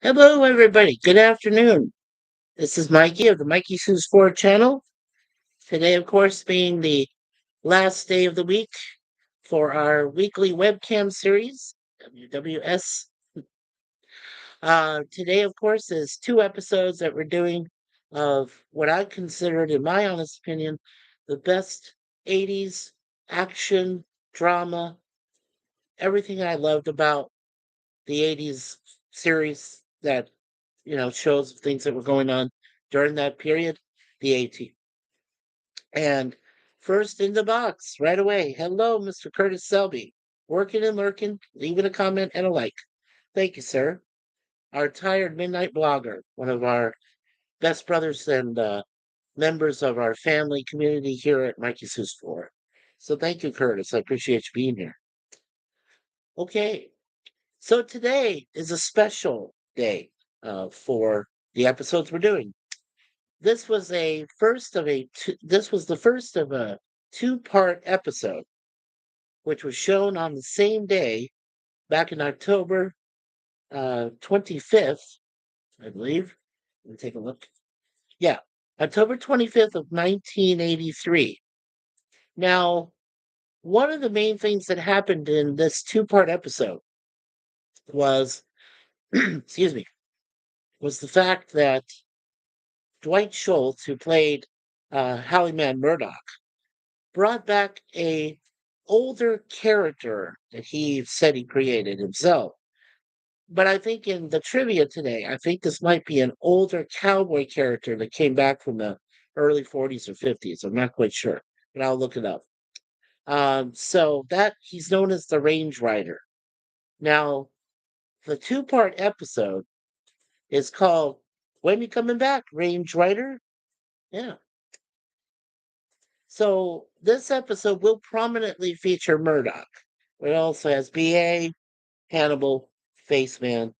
Hello, everybody. Good afternoon. This is Mikey of the MikeySuzeFour channel. Today, of course, being the last day of the week for our weekly webcam series, WWS. Today, of course, is two episodes that we're doing of what I considered, in my honest opinion, the best 80s action, drama, everything I loved about the 80s series that shows of things that were going on during that period, the 80s. And first in the box, right away. Hello, Mr. Curtis Selby. Working and lurking, leaving a comment and a like. Thank you, sir. Our tired midnight blogger, one of our best brothers and members of our family community here at MikeySuzeFour. So thank you, Curtis. I appreciate you being here. Okay, so today is a special day for the episodes we're doing. This was the first of a two-part episode, which was shown on the same day back in October 25th, I believe. Let me take a look. Yeah, October 25th of 1983. Now, one of the main things that happened in this two-part episode was, excuse me, was the fact that Dwight Schultz, who played Howie Man Murdoch, brought back a older character that he said he created himself. But I think in the trivia today, I think this might be an older cowboy character that came back from the early 40s or 50s. I'm not quite sure, but I'll look it up. So that he's known as the Range Rider. Now, the two-part episode is called "When You Coming Back, Range Rider?" Yeah. So this episode will prominently feature Murdoch. It also has BA, Hannibal, Faceman,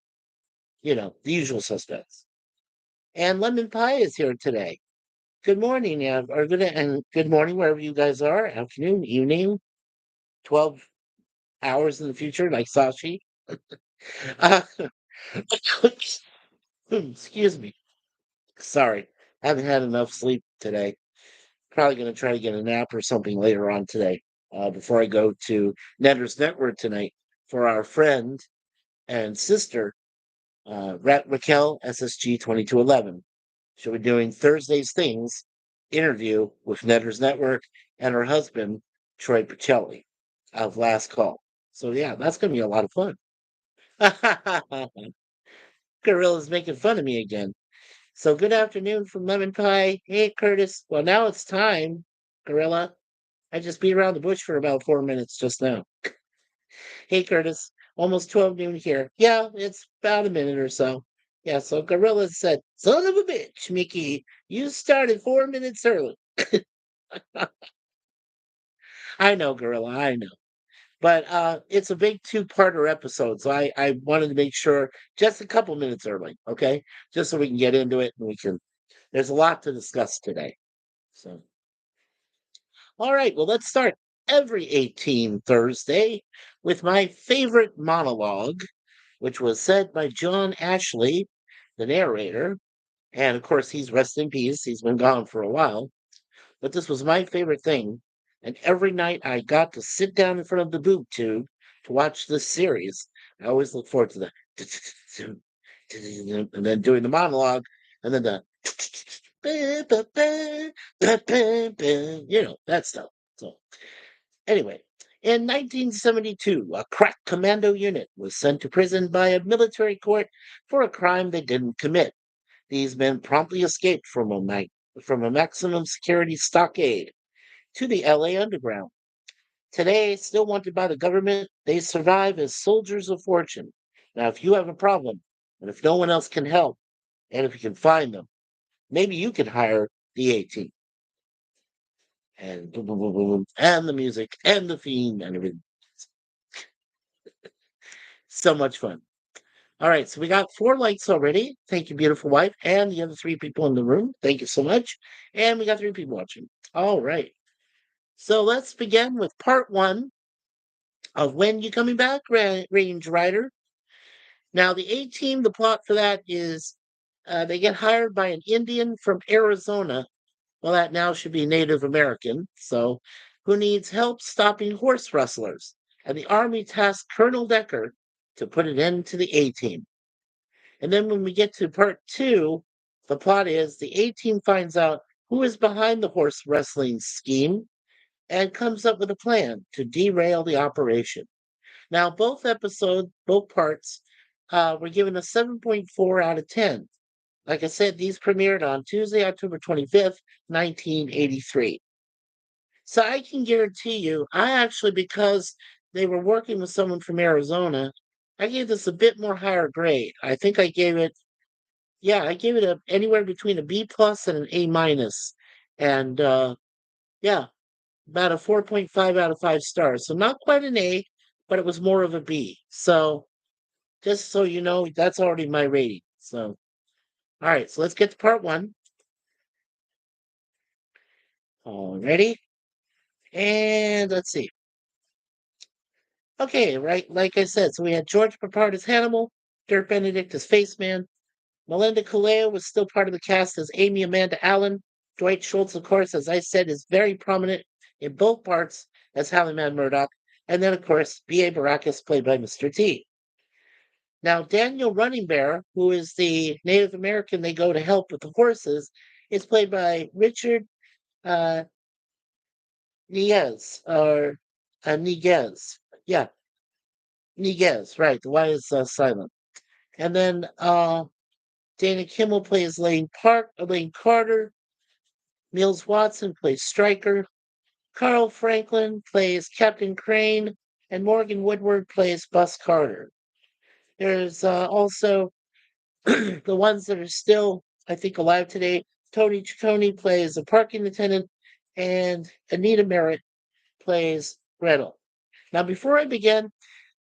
the usual suspects. And Lemon Pie is here today. Good morning, and good morning wherever you guys are. Afternoon, evening, 12 hours in the future, like Sashi. Uh, excuse me. Sorry, haven't had enough sleep today. Probably going to try to get a nap or something later on today before I go to Netter's Network tonight for our friend and sister, Raquel SSG 2211. She'll be doing Thursday's Things interview with Netter's Network and her husband, Troy Pacelli of Last Call. So, yeah, that's going to be a lot of fun. Gorilla's making fun of me again. So, good afternoon from Lemon Pie. Hey, Curtis. Well, now it's time, Gorilla. I just beat around the bush for about 4 minutes just now. Hey, Curtis. Almost 12 noon here. Yeah, it's about a minute or so. Yeah, so Gorilla said, "Son of a bitch, Mickey, you started 4 minutes early." I know, Gorilla, I know. But it's a big two-parter episode, so I wanted to make sure just a couple minutes early, okay? Just so we can get into it and there's a lot to discuss today. So, all right, well, let's start every 18 Thursday with my favorite monologue, which was said by John Ashley, the narrator. And of course, he's rest in peace. He's been gone for a while. But this was my favorite thing. And every night I got to sit down in front of the boob tube to watch this series. I always look forward to the and then doing the monologue and then the that stuff. So anyway, in 1972, a crack commando unit was sent to prison by a military court for a crime they didn't commit. These men promptly escaped from a maximum security stockade to the LA Underground. Today, still wanted by the government, they survive as soldiers of fortune. Now, if you have a problem, and if no one else can help, and if you can find them, maybe you can hire the 18. And boom, boom, boom, boom, boom, and the music, and the theme, and everything. So much fun. All right, so we got 4 likes already. Thank you, beautiful wife, and the other 3 people in the room. Thank you so much. And we got 3 people watching. All right. So let's begin with part 1 of When You Coming Back, Range Rider. Now, the A Team, the plot for that is they get hired by an Indian from Arizona. Well, that now should be Native American. So, who needs help stopping horse rustlers? And the Army tasks Colonel Decker to put an end to the A Team. And then when we get to part two, the plot is the A Team finds out who is behind the horse wrestling scheme and comes up with a plan to derail the operation. Now, both episodes, both parts, were given a 7.4 out of 10. Like I said, these premiered on Tuesday, October 25th, 1983. So I can guarantee you, I actually, because they were working with someone from Arizona, I gave this a bit more higher grade. I think I gave it, yeah, I gave it anywhere between a B plus and an A minus. And yeah, about a 4.5 out of 5 stars. So not quite an A, but it was more of a B. So just so you know, that's already my rating. So, all right, so let's get to part one. All ready? And let's see. Okay, right, like I said, so we had George Papard as Hannibal, Dirk Benedict as Faceman, Melinda Kaleo was still part of the cast as Amy Amanda Allen. Dwight Schultz, of course, as I said, is very prominent in both parts as Howie Man Murdoch. And then, of course, B.A. Baracus, played by Mr. T. Now, Daniel Running Bear, who is the Native American they go to help with the horses, is played by Richard uh, Niguez, or Niguez. Yeah, Niguez, right. The Y is silent. And then Dana Kimmel plays Lane Carter. Mills Watson plays Stryker. Carl Franklin plays Captain Crane. And Morgan Woodward plays Bus Carter. There's also the ones that are still, I think, alive today. Tony Ciccone plays a parking attendant, and Anita Merritt plays Gretel. Now, before I begin,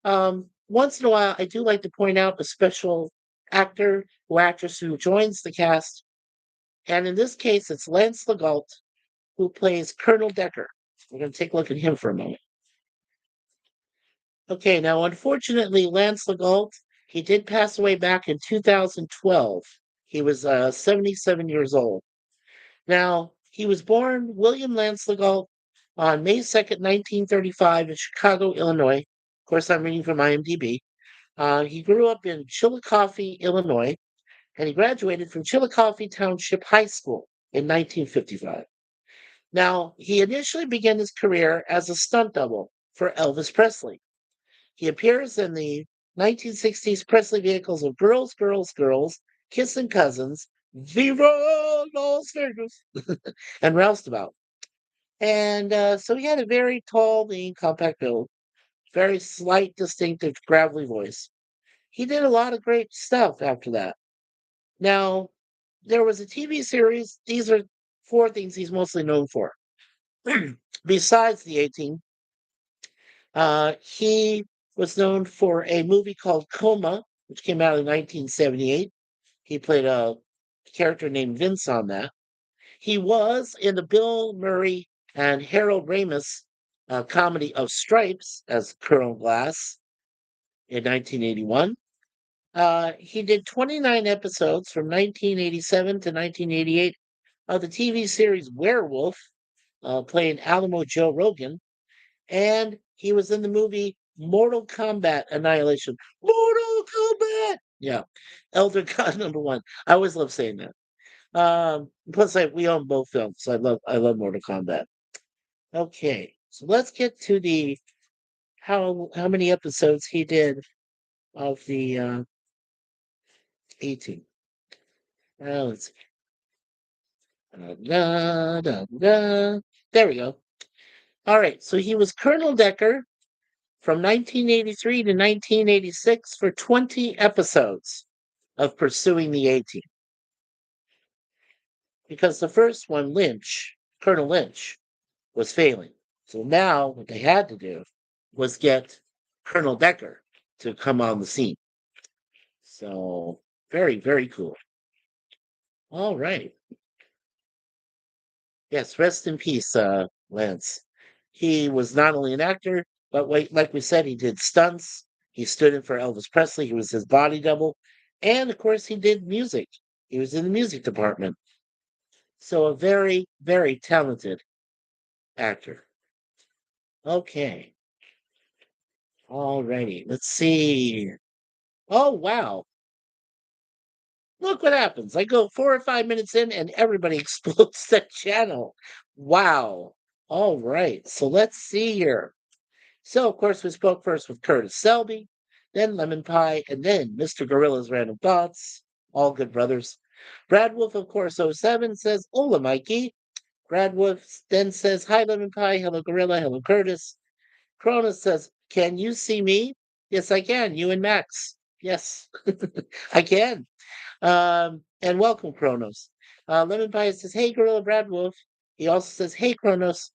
once in a while, I do like to point out a special actor or actress who joins the cast. And in this case, it's Lance Legault, who plays Colonel Decker. We're going to take a look at him for a moment. Okay, now, unfortunately, Lance Legault, he did pass away back in 2012. He was 77 years old. Now, he was born William Lance Legault on May 2nd, 1935, in Chicago, Illinois. Of course, I'm reading from IMDb. He grew up in Chillicothe, Illinois, and he graduated from Chillicothe Township High School in 1955. Now, he initially began his career as a stunt double for Elvis Presley. He appears in the 1960s Presley vehicles of Girls, Girls, Girls, Kissin' Cousins, Viva Las Vegas, and Roustabout. And so he had a very tall, lean, compact build, very slight, distinctive, gravelly voice. He did a lot of great stuff after that. Now, there was a TV series. These are four things he's mostly known for. Besides the 18, he was known for a movie called Coma, which came out in 1978. He played a character named Vince on that. He was in the Bill Murray and Harold Ramis comedy of Stripes as Colonel Glass in 1981. He did 29 episodes from 1987 to 1988 of the TV series Werewolf, playing Alamo Joe Rogan. And he was in the movie Mortal Kombat Annihilation. Mortal Kombat! Yeah. Elder God #1. I always love saying that. Plus, we own both films, so I love Mortal Kombat. Okay, so let's get to the how many episodes he did of the 18. Let's see. Da, da, da. There we go. All right, so he was Colonel Decker from 1983 to 1986 for 20 episodes of Pursuing the A-Team. Because the first one, Colonel Lynch, was failing. So now what they had to do was get Colonel Decker to come on the scene. So very, very cool. All right. Yes, rest in peace, Lance. He was not only an actor, but like we said, he did stunts. He stood in for Elvis Presley. He was his body double. And of course, he did music. He was in the music department. So a very, very talented actor. Okay. Alrighty. Let's see. Oh, wow. Look what happens. I go 4 or 5 minutes in and everybody explodes that channel. Wow. All right. So let's see here. So, of course, we spoke first with Curtis Selby, then Lemon Pie, and then Mr. Gorilla's Random Thoughts. All good brothers. Brad Wolf, of course, '07 says, Hola, Mikey. Brad Wolf then says, Hi, Lemon Pie. Hello, Gorilla. Hello, Curtis. Cronus says, Can you see me? Yes, I can. You and Max. Yes, I can. And welcome, Kronos. Lemon Pie says, Hey, Gorilla Brad Wolf. He also says, Hey, Kronos.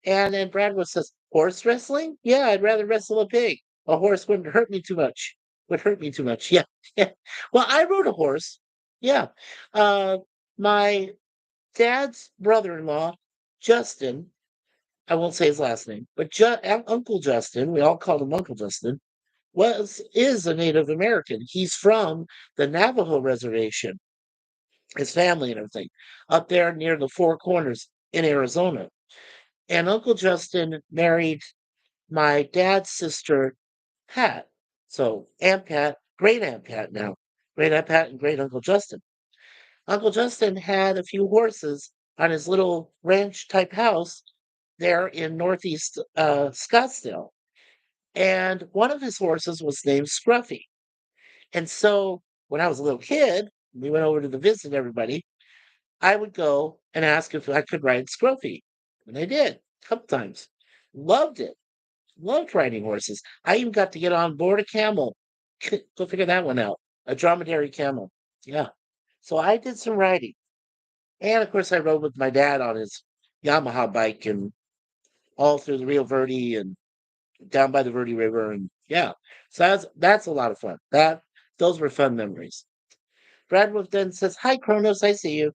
And then Brad Wolf says, Horse wrestling? Yeah, I'd rather wrestle a pig. A horse wouldn't hurt me too much. Would hurt me too much. Yeah. Yeah. Well, I rode a horse. Yeah. Uh, my dad's brother in law, Justin, I won't say his last name, but Uncle Justin, we all called him Uncle Justin, is a Native American. He's from the Navajo reservation, his family and everything, up there near the Four Corners in Arizona. And Uncle Justin married my dad's sister, Pat. So Aunt Pat, great Aunt Pat now, great Aunt Pat and great Uncle Justin. Uncle Justin had a few horses on his little ranch type house there in northeast Scottsdale. And one of his horses was named Scruffy. And so when I was a little kid, we went over to the visit everybody. I would go and ask if I could ride Scruffy. And I did a couple times. Loved it. Loved riding horses. I even got to get on board a camel. Go figure that one out. A dromedary camel. Yeah. So I did some riding. And of course, I rode with my dad on his Yamaha bike and all through the Rio Verde and down by the Verde River. And yeah, so that's a lot of fun. Those were fun memories. Brad Wolf then says, Hi, Kronos. I see you.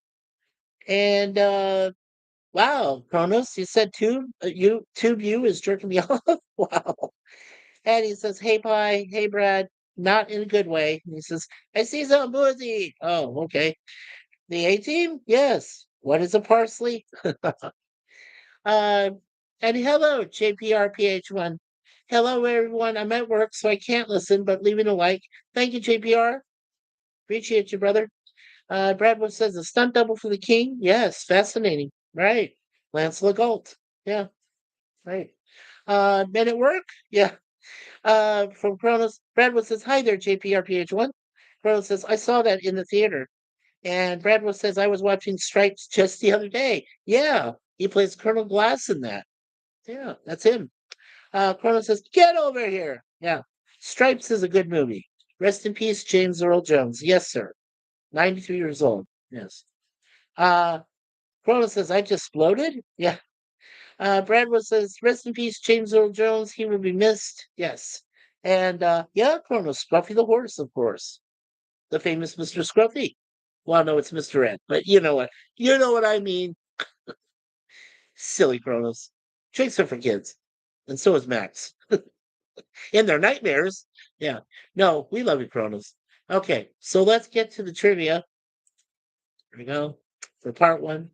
And wow, Kronos, you said Tube you is jerking me off. Wow. And he says, Hey, Pie. Hey, Brad. Not in a good way. And he says, I see some boozy. Oh, okay. The A team? Yes. What is a parsley? Uh, and hello, JPRPH1. Hello, everyone. I'm at work, so I can't listen, but leaving a like. Thank you, JPR. Appreciate you, brother. Bradwood says, a stunt double for the king? Yes, fascinating. Right. Lance Legault. Yeah, right. Men at work? Yeah. From Kronos, Bradwood says, Hi there, JPRPH1. Kronos says, I saw that in the theater. And Bradwood says, I was watching Stripes just the other day. Yeah, he plays Colonel Glass in that. Yeah, that's him. Kronos says, Get over here. Yeah. Stripes is a good movie. Rest in peace, James Earl Jones. Yes, sir. 93 years old. Yes. Uh, Kronos says, I just exploded. Yeah. Bradwood says, Rest in peace, James Earl Jones. He will be missed. Yes. And yeah, Kronos, Scruffy the horse, of course. The famous Mr. Scruffy. Well, no, it's Mr. Ed, but you know what? You know what I mean. Silly Kronos. Tricks are for kids. And so is Max. In their nightmares. Yeah. No, we love you, Kronos. Okay, so let's get to the trivia. Here we go. For part one.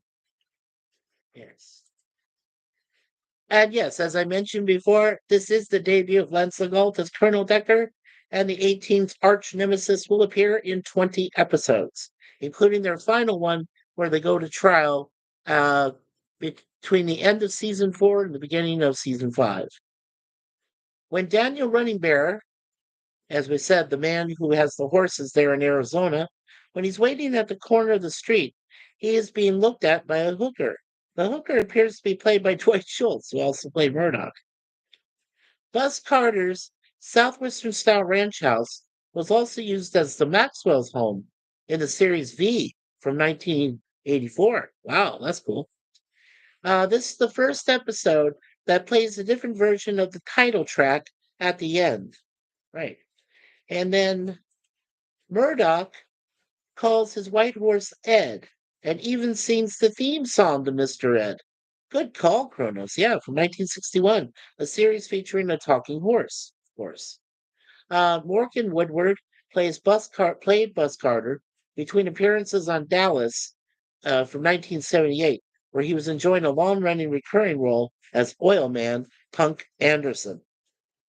Yes. And yes, as I mentioned before, this is the debut of Lance Legault as Colonel Decker, and the 18th arch nemesis will appear in 20 episodes, including their final one where they go to trial uh, between the end of season 4 and the beginning of season 5. When Daniel Running Bear, as we said, the man who has the horses there in Arizona, when he's waiting at the corner of the street, he is being looked at by a hooker. The hooker appears to be played by Dwight Schultz, who also played Murdoch. Bus Carter's Southwestern style ranch house was also used as the Maxwell's home in the series V from 1984. Wow, that's cool. This is the first episode that plays a different version of the title track at the end. Right. And then Murdoch calls his white horse Ed and even sings the theme song to Mr. Ed. Good call, Kronos. Yeah, from 1961, a series featuring a talking horse, of course. Morgan Woodward played Bus Carter between appearances on Dallas from 1978, where he was enjoying a long-running recurring role as oil man Punk Anderson.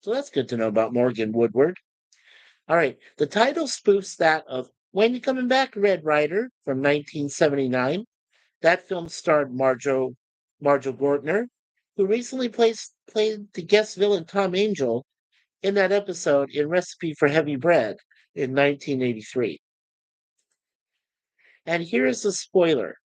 So that's good to know about Morgan Woodward. All right, the title spoofs that of When You Coming Back, Red Ryder from 1979. That film starred Marjo Gortner, who recently played the guest villain Tom Angel in that episode in Recipe for Heavy Bread in 1983. And here's the spoiler.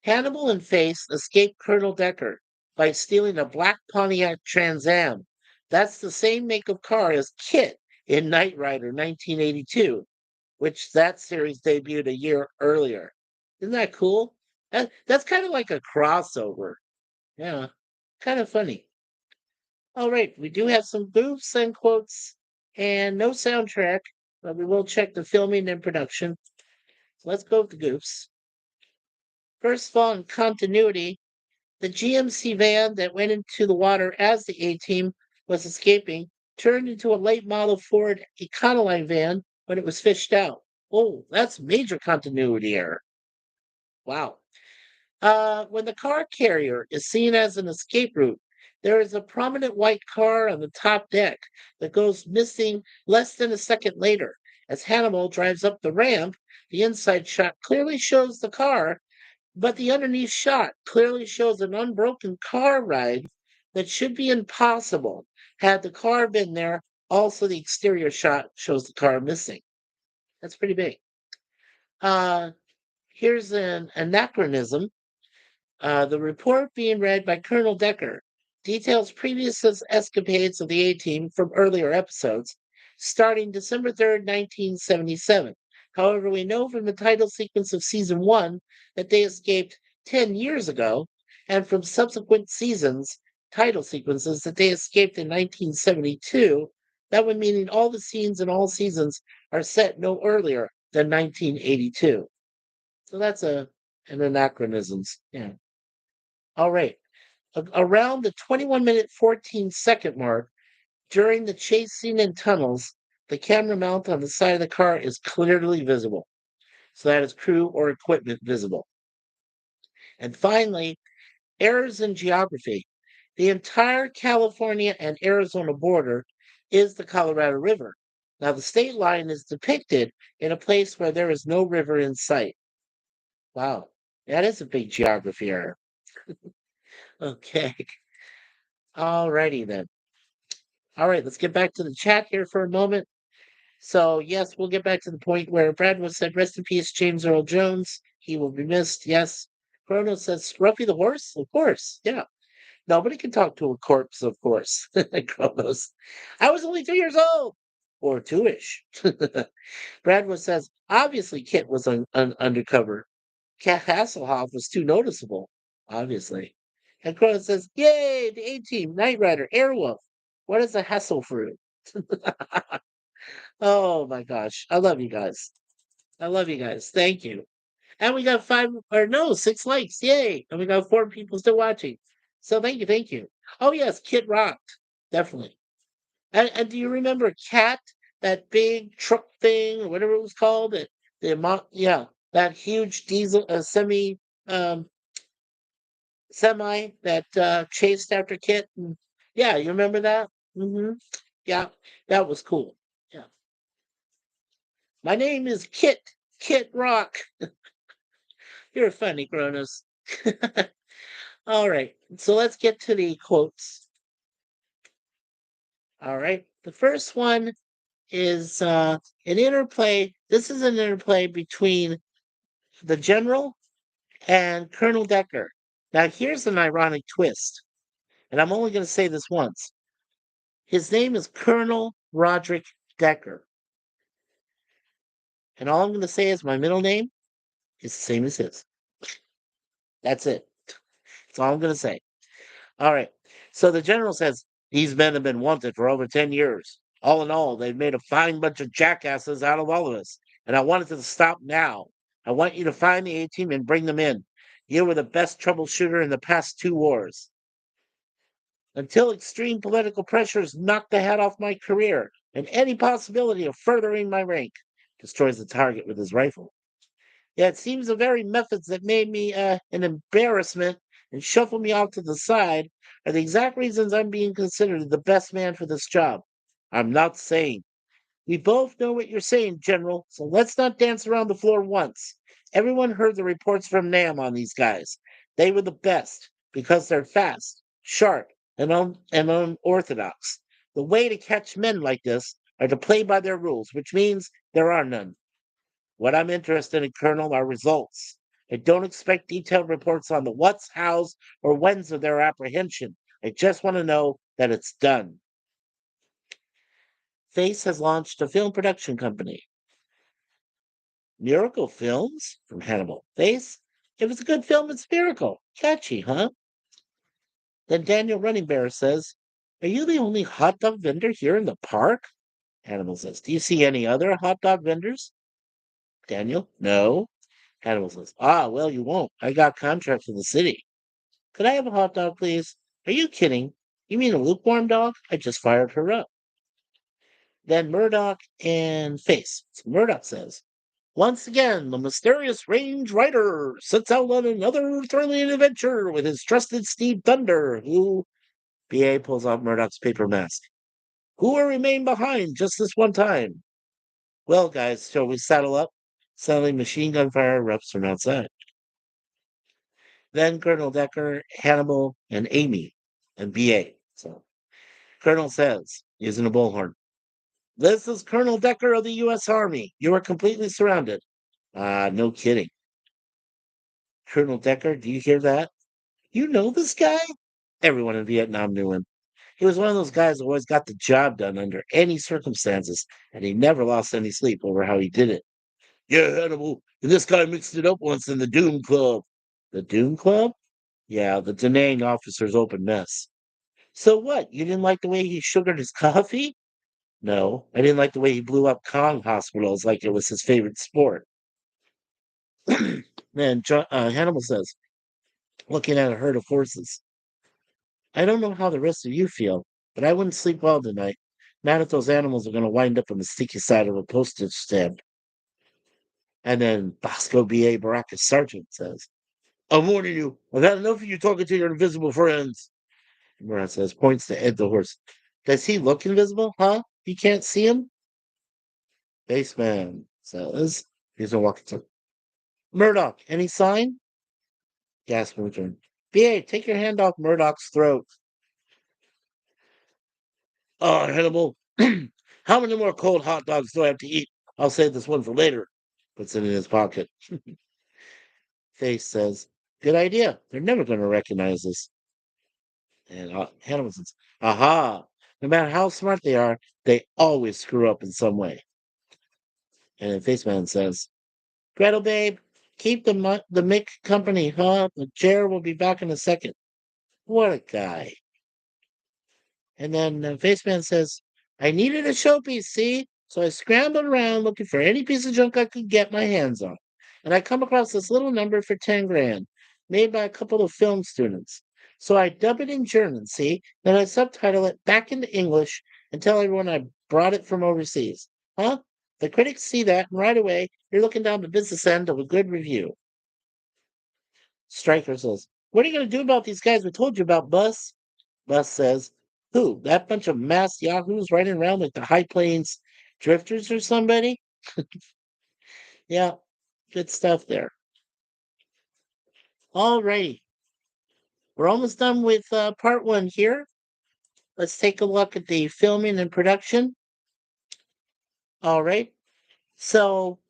Hannibal and Face escape Colonel Decker by stealing a black Pontiac Trans Am. That's the same make of car as Kit in Knight Rider 1982, which that series debuted a year earlier. Isn't that cool? That's kind of like a crossover. Yeah, kind of funny. All right, we do have some goofs and quotes and no soundtrack, but we will check the filming and production. So let's go with the goofs. First of all, in continuity, the GMC van that went into the water as the A team was escaping turned into a late model Ford Econoline van when it was fished out. Oh, that's major continuity error. Wow. When the car carrier is seen as an escape route, there is a prominent white car on the top deck that goes missing less than a second later. As Hannibal drives up the ramp, the inside shot clearly shows the car, but the underneath shot clearly shows an unbroken car ride that should be impossible had the car been there. Also, the exterior shot shows the car missing. That's pretty big. Uh, Here's an anachronism. The report being read by Colonel Decker details previous escapades of the A Team from earlier episodes, starting December 3rd, 1977. However, we know from the title sequence of season 1 that they escaped 10 years ago, and from subsequent seasons' title sequences that they escaped in 1972. That would mean all the scenes in all seasons are set no earlier than 1982. So that's an anachronism. Yeah. All right. Around the 21-minute 14-second mark, during the chase scene in tunnels, the camera mount on the side of the car is clearly visible. So that is crew or equipment visible. And finally, errors in geography. The entire California and Arizona border is the Colorado River. Now, the state line is depicted in a place where there is no river in sight. Wow, that is a big geography error. Okay. All righty then. All right, let's get back to the chat here for a moment. So, yes, we'll get back to the point where Brad was said, rest in peace, James Earl Jones. He will be missed. Yes. Chrono says, Scruffy the horse? Of course. Yeah. Nobody can talk to a corpse, of course. Chronos. I was only 2 years old. Or two-ish. Bradwood says, obviously Kit was undercover. Cat Hasselhoff was too noticeable, obviously. And Chronos says, yay, the A-Team, Knight Rider, Airwolf. What is a Hassel fruit? Oh my gosh. I love you guys. I love you guys. Thank you. And we got 6 likes. Yay. And we got 4 people still watching. So thank you. Thank you. Oh, yes. Kid rocked. Definitely. And do you remember Cat, that big truck thing, or whatever it was called? Yeah, that huge diesel, um, semi that chased after Kit. Yeah, you remember that? Yeah, that was cool. Yeah. My name is Kit Rock. You're funny, Cronus. All right, so let's get to the quotes. All right, the first one is an interplay. This is an interplay between the general and Colonel Decker. Now, here's an ironic twist, and I'm only going to say this once. His name is Colonel Roderick Decker. And all I'm going to say is my middle name is the same as his. That's it. That's all I'm going to say. All right. So the general says, these men have been wanted for over 10 years. All in all, they've made a fine bunch of jackasses out of all of us. And I wanted to stop now. I want you to find the A team and bring them in. You were the best troubleshooter in the past 2 wars. Until extreme political pressures knocked the head off my career, and any possibility of furthering my rank. Destroys the target with his rifle. Yeah, it seems the very methods that made me an embarrassment and shuffle me off to the side are the exact reasons I'm being considered the best man for this job. I'm not saying. We both know what you're saying, General, so let's not dance around the floor once. Everyone heard the reports from Nam on these guys. They were the best because they're fast, sharp, and unorthodox. The way to catch men like this are to play by their rules, which means there are none. What I'm interested in, Colonel, are results. I don't expect detailed reports on the what's, hows, or whens of their apprehension. I just want to know that it's done. Face has launched a film production company. Miracle Films from Hannibal. Face, if it's a good film, it's miracle. Catchy, huh? Then Daniel Running Bear says, are you the only hot dog vendor here in the park? Hannibal says, do you see any other hot dog vendors? Daniel, no. Hannibal says, ah, well, you won't. I got contracts with the city. Could I have a hot dog, please? Are you kidding? You mean a lukewarm dog? I just fired her up. Then Murdoch and Face. So Murdoch says, once again, the mysterious range rider sets out on another thrilling adventure with his trusted Steve Thunder, who BA pulls off Murdoch's paper mask. Who will remain behind just this one time? Well, guys, shall we saddle up? Suddenly machine gun fire erupts from outside. Then Colonel Decker, Hannibal, and Amy, and BA. So Colonel says, using a bullhorn, this is Colonel Decker of the U.S. Army. You are completely surrounded. No kidding. Colonel Decker, do you hear that? You know this guy? Everyone in Vietnam knew him. He was one of those guys who always got the job done under any circumstances, and he never lost any sleep over how he did it. Yeah, Hannibal, and this guy mixed it up once in the Doom Club. The Doom Club? Yeah, the Da Nang officer's open mess. So what? You didn't like the way he sugared his coffee? No, I didn't like the way he blew up Kong hospitals like it was his favorite sport. Man, Hannibal says, looking at a herd of horses. I don't know how the rest of you feel, but I wouldn't sleep well tonight. Not if those animals are going to wind up on the sticky side of a postage stamp. And then Bosco B.A. Baracus Sergeant says, I'm warning you, I've had enough of you talking to your invisible friends. Murat says, points to Ed the horse. Does he look invisible, huh? You can't see him? Baseman says, he's a walking to Murdoch, any sign? Gasp in return. B.A., take your hand off Murdoch's throat. Oh, Hannibal, how many more cold hot dogs do I have to eat? I'll save this one for later. Puts it in his pocket. Face says, good idea. They're never going to recognize us. And Hannibal says, aha, no matter how smart they are, they always screw up in some way. And then Faceman says, Gretel, babe, keep the Mick company, huh? The chair will be back in a second. What a guy. And then Faceman says, I needed a showpiece, see? So I scrambled around looking for any piece of junk I could get my hands on. And I come across this little number for 10 grand, made by a couple of film students. So I dub it in German, see? Then I subtitle it back into English and tell everyone I brought it from overseas. Huh? The critics see that, and right away, you're looking down the business end of a good review. Stryker says, what are you going to do about these guys we told you about, Bus? Bus says, who? That bunch of masked yahoos riding around like the High Plains drifters or somebody? Yeah, good stuff there. All right. We're almost done with part one here. Let's take a look at the filming and production. All right. So,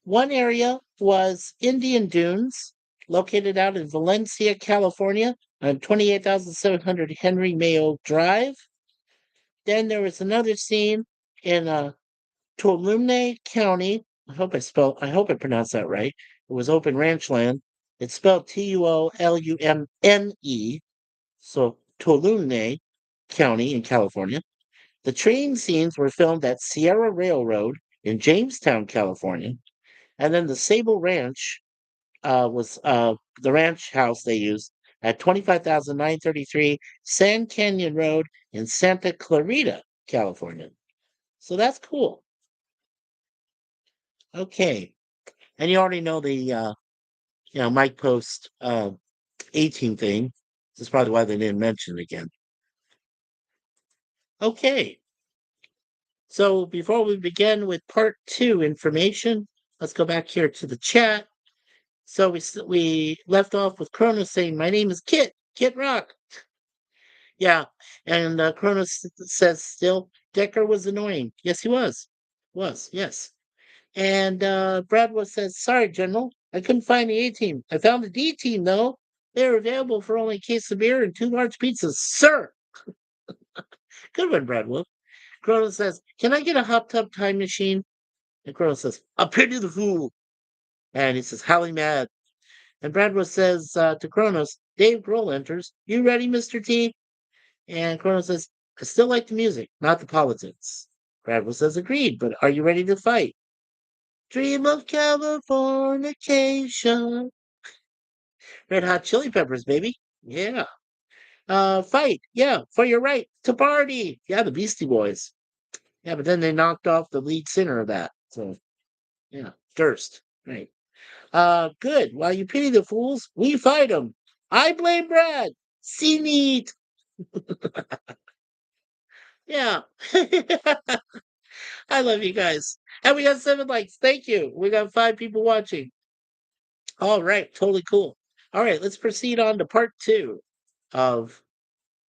one area was Indian Dunes, located out in Valencia, California, on 28,700 Henry Mayo Drive. Then there was another scene in Tuolumne County. I hope I pronounced that right. It was open ranch land. It's spelled Tuolumne. So Tuolumne County in California. The train scenes were filmed at Sierra Railroad in Jamestown, California. And then the Sable Ranch was the ranch house they used at 25,933 Sand Canyon Road in Santa Clarita, California. So that's cool. Okay. And you already know the Mike Post 18 thing. This is probably why they didn't mention it again. Okay. So before we begin with part 2 information, let's go back here to the chat. So we left off with Kronos saying, "My name is Kit Rock." Yeah, and Kronos says still, Decker was annoying. Yes, he was. Was, yes. And Bradwell says, "Sorry, General, I couldn't find the A team. I found the D team though. They were available for only a case of beer and 2 large pizzas, sir." Good one, Bradwell. Kronos says, "Can I get a hot tub time machine?" And Kronos says, "A pity the fool." And he says, "Howling mad." And Bradwell says to Kronos, "Dave Grohl enters. You ready, Mr. T?" And Kronos says, "I still like the music, not the politics." Bradwell says, "Agreed, but are you ready to fight?" Dream of Californication. Red Hot Chili Peppers, baby. Yeah. Fight. Yeah, for your right to party. Yeah, the Beastie Boys. Yeah, but then they knocked off the lead singer of that. So, yeah, Durst. Right. Good. While you pity the fools, we fight them. I blame Brad. See neat. Yeah. I love you guys. And we got 7 likes. Thank you. We got 5 people watching. All right. Totally cool. All right. Let's proceed on to part 2 of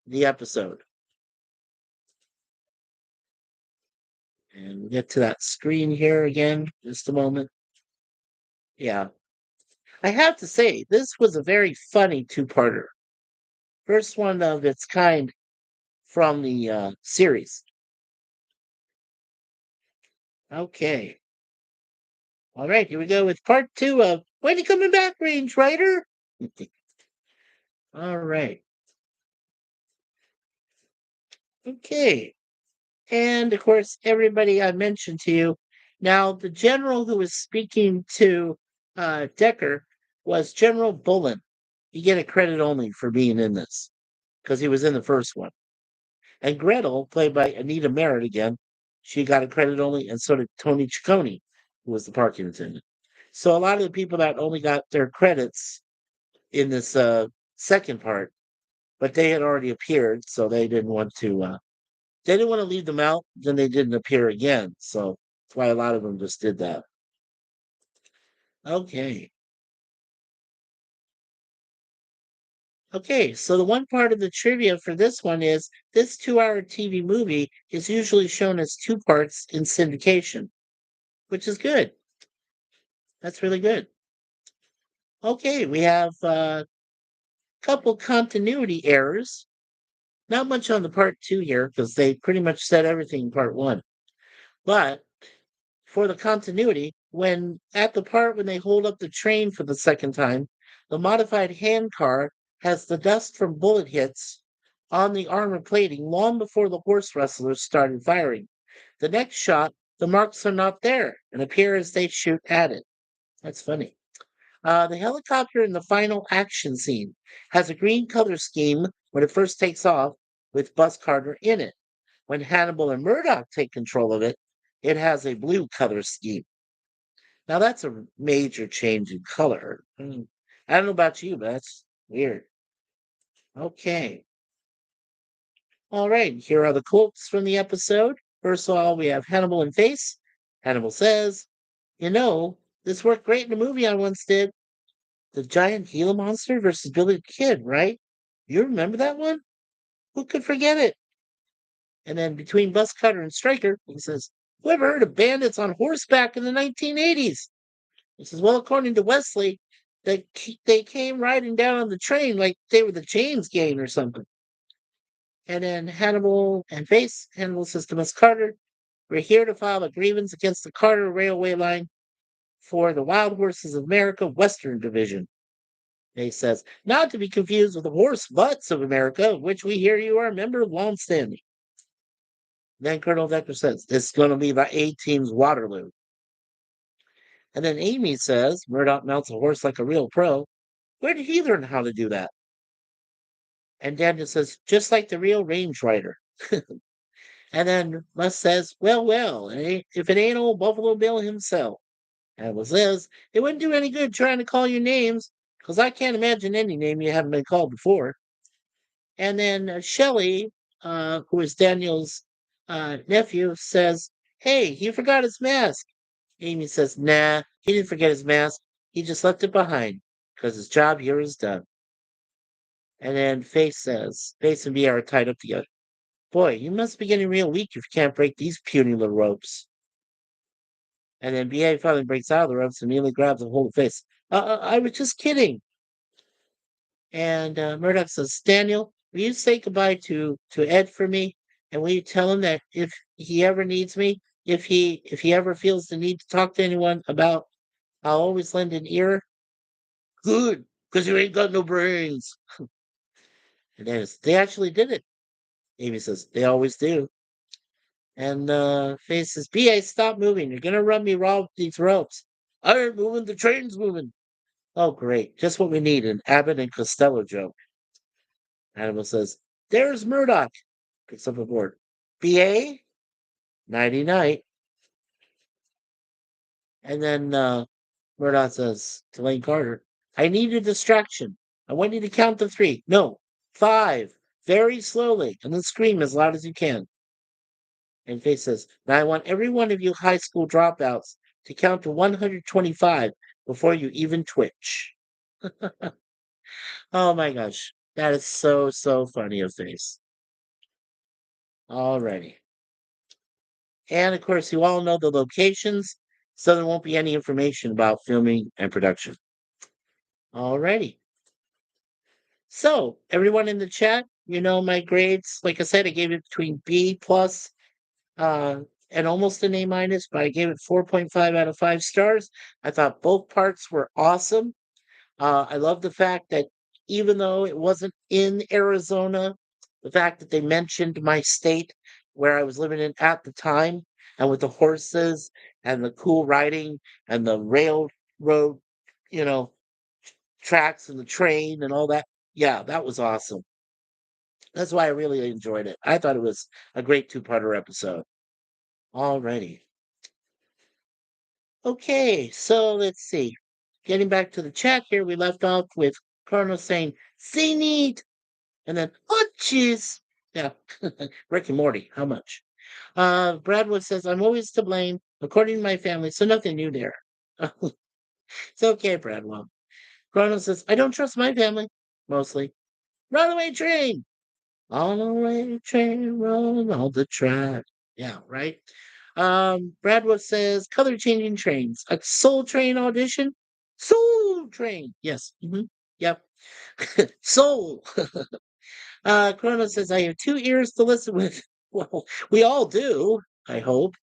the episode. And we'll get to that screen here again. Just a moment. Yeah. I have to say, this was a very funny 2-parter. First one of its kind from the series. Okay. All right, here we go with part 2 of When You Coming Back, Range Rider? All right. Okay. And of course, everybody I mentioned to you. Now, the general who was speaking to Decker was General Bullen. You get a credit only for being in this because he was in the first one. And Gretel, played by Anita Merritt again, she got a credit only, and so did Tony Ciccone, who was the parking attendant. So a lot of the people that only got their credits in this second part, but they had already appeared, so they didn't want to leave them out. Then they didn't appear again, so that's why a lot of them just did that. Okay, okay. So the one part of the trivia for this one is this 2-hour TV movie is usually shown as 2 parts in syndication, which is good. That's really good. Okay, we have a couple continuity errors. Not much on the part 2 here because they pretty much said everything in part 1. But for the continuity, when at the part when they hold up the train for the second time, the modified hand car has the dust from bullet hits on the armor plating long before the horse wrestlers started firing. The next shot, the marks are not there and appear as they shoot at it. That's funny. The helicopter in the final action scene has a green color scheme when it first takes off with Buzz Carter in it. When Hannibal and Murdoch take control of it, it has a blue color scheme. Now that's a major change in color. I don't know about you, but that's weird. Okay. All right. Here are the quotes from the episode. First of all, we have Hannibal in face. Hannibal says, "You know, this worked great in a movie I once did. The giant Gila monster versus Billy the Kid, right? You remember that one? Who could forget it?" And then between Bus Cutter and Stryker, he says, "Who ever heard of bandits on horseback in the 1980s?" He says, "Well, according to Wesley, they came riding down on the train like they were the James gang or something." And then Hannibal and Face, Hannibal says to Miss Carter, "We're here to file a grievance against the Carter Railway Line for the Wild Horses of America Western Division." And he says, "Not to be confused with the Horse Butts of America, of which we hear you are a member of long standing." Then Colonel Decker says, "This is going to be the A team's Waterloo." And then Amy says, "Murdoch mounts a horse like a real pro. Where did he learn how to do that?" And Daniel says, "Just like the real range rider." And then Les says, well, well, if it ain't old Buffalo Bill himself. And it says, it wouldn't do any good trying to call you names, because I can't imagine any name you haven't been called before. And then Shelley, who is Daniel's nephew, says, hey, he forgot his mask. Amy says, nah, he didn't forget his mask. He just left it behind because his job here is done. And then Faith says, Faith and V are tied up together. Boy, you must be getting real weak if you can't break these puny little ropes. And then BA finally breaks out of the ropes and immediately grabs a hold of Face. I was just kidding. And Murdoch says, Daniel, will you say goodbye to Ed for me? And will you tell him that if he ever needs me, if he ever feels the need to talk to anyone about, I'll always lend an ear. Good, because you ain't got no brains. And then they actually did it. Amy says, they always do. And Faye says, BA, stop moving. You're gonna run me raw with these ropes. I ain't moving, the train's moving. Oh, great. Just what we need, an Abbott and Costello joke. Animal says, there's Murdoch. Picks up a board. BA, nighty night. And then Murdoch says to Lane Carter, I need a distraction. I want you to count to three. No, five. Very slowly. And then scream as loud as you can. And Faye says, now I want every one of you high school dropouts to count to 125 before you even twitch. Oh my gosh. That is so, so funny of Face. Alrighty. And of course, you all know the locations, so there won't be any information about filming and production. Alrighty. So, everyone in the chat, you know my grades. Like I said, I gave it between B plus uh, and almost an A minus, but I gave it 4.5 out of 5 stars. I thought both parts were awesome. I love the fact that even though it wasn't in Arizona, the fact that they mentioned my state where I was living in at the time, and with the horses and the cool riding and the railroad, you know, tracks and the train and all that. Yeah, that was awesome. That's why I really enjoyed it. I thought it was a great two-parter episode. Alrighty. Okay, so let's see. Getting back to the chat here, we left off with Colonel saying, "See neat," and then, "Oh, jeez." Yeah, Rick and Morty. How much? Bradwood says, "I'm always to blame, according to my family, so nothing new there." It's okay, Bradwell. Colonel says, "I don't trust my family, mostly." Runaway train. On a way train, run on the track. Yeah, right. Bradwood says color changing trains. A Soul Train audition. Soul Train. Yes. Yep. Soul. Chrono says I have two ears to listen with. Well, we all do. I hope.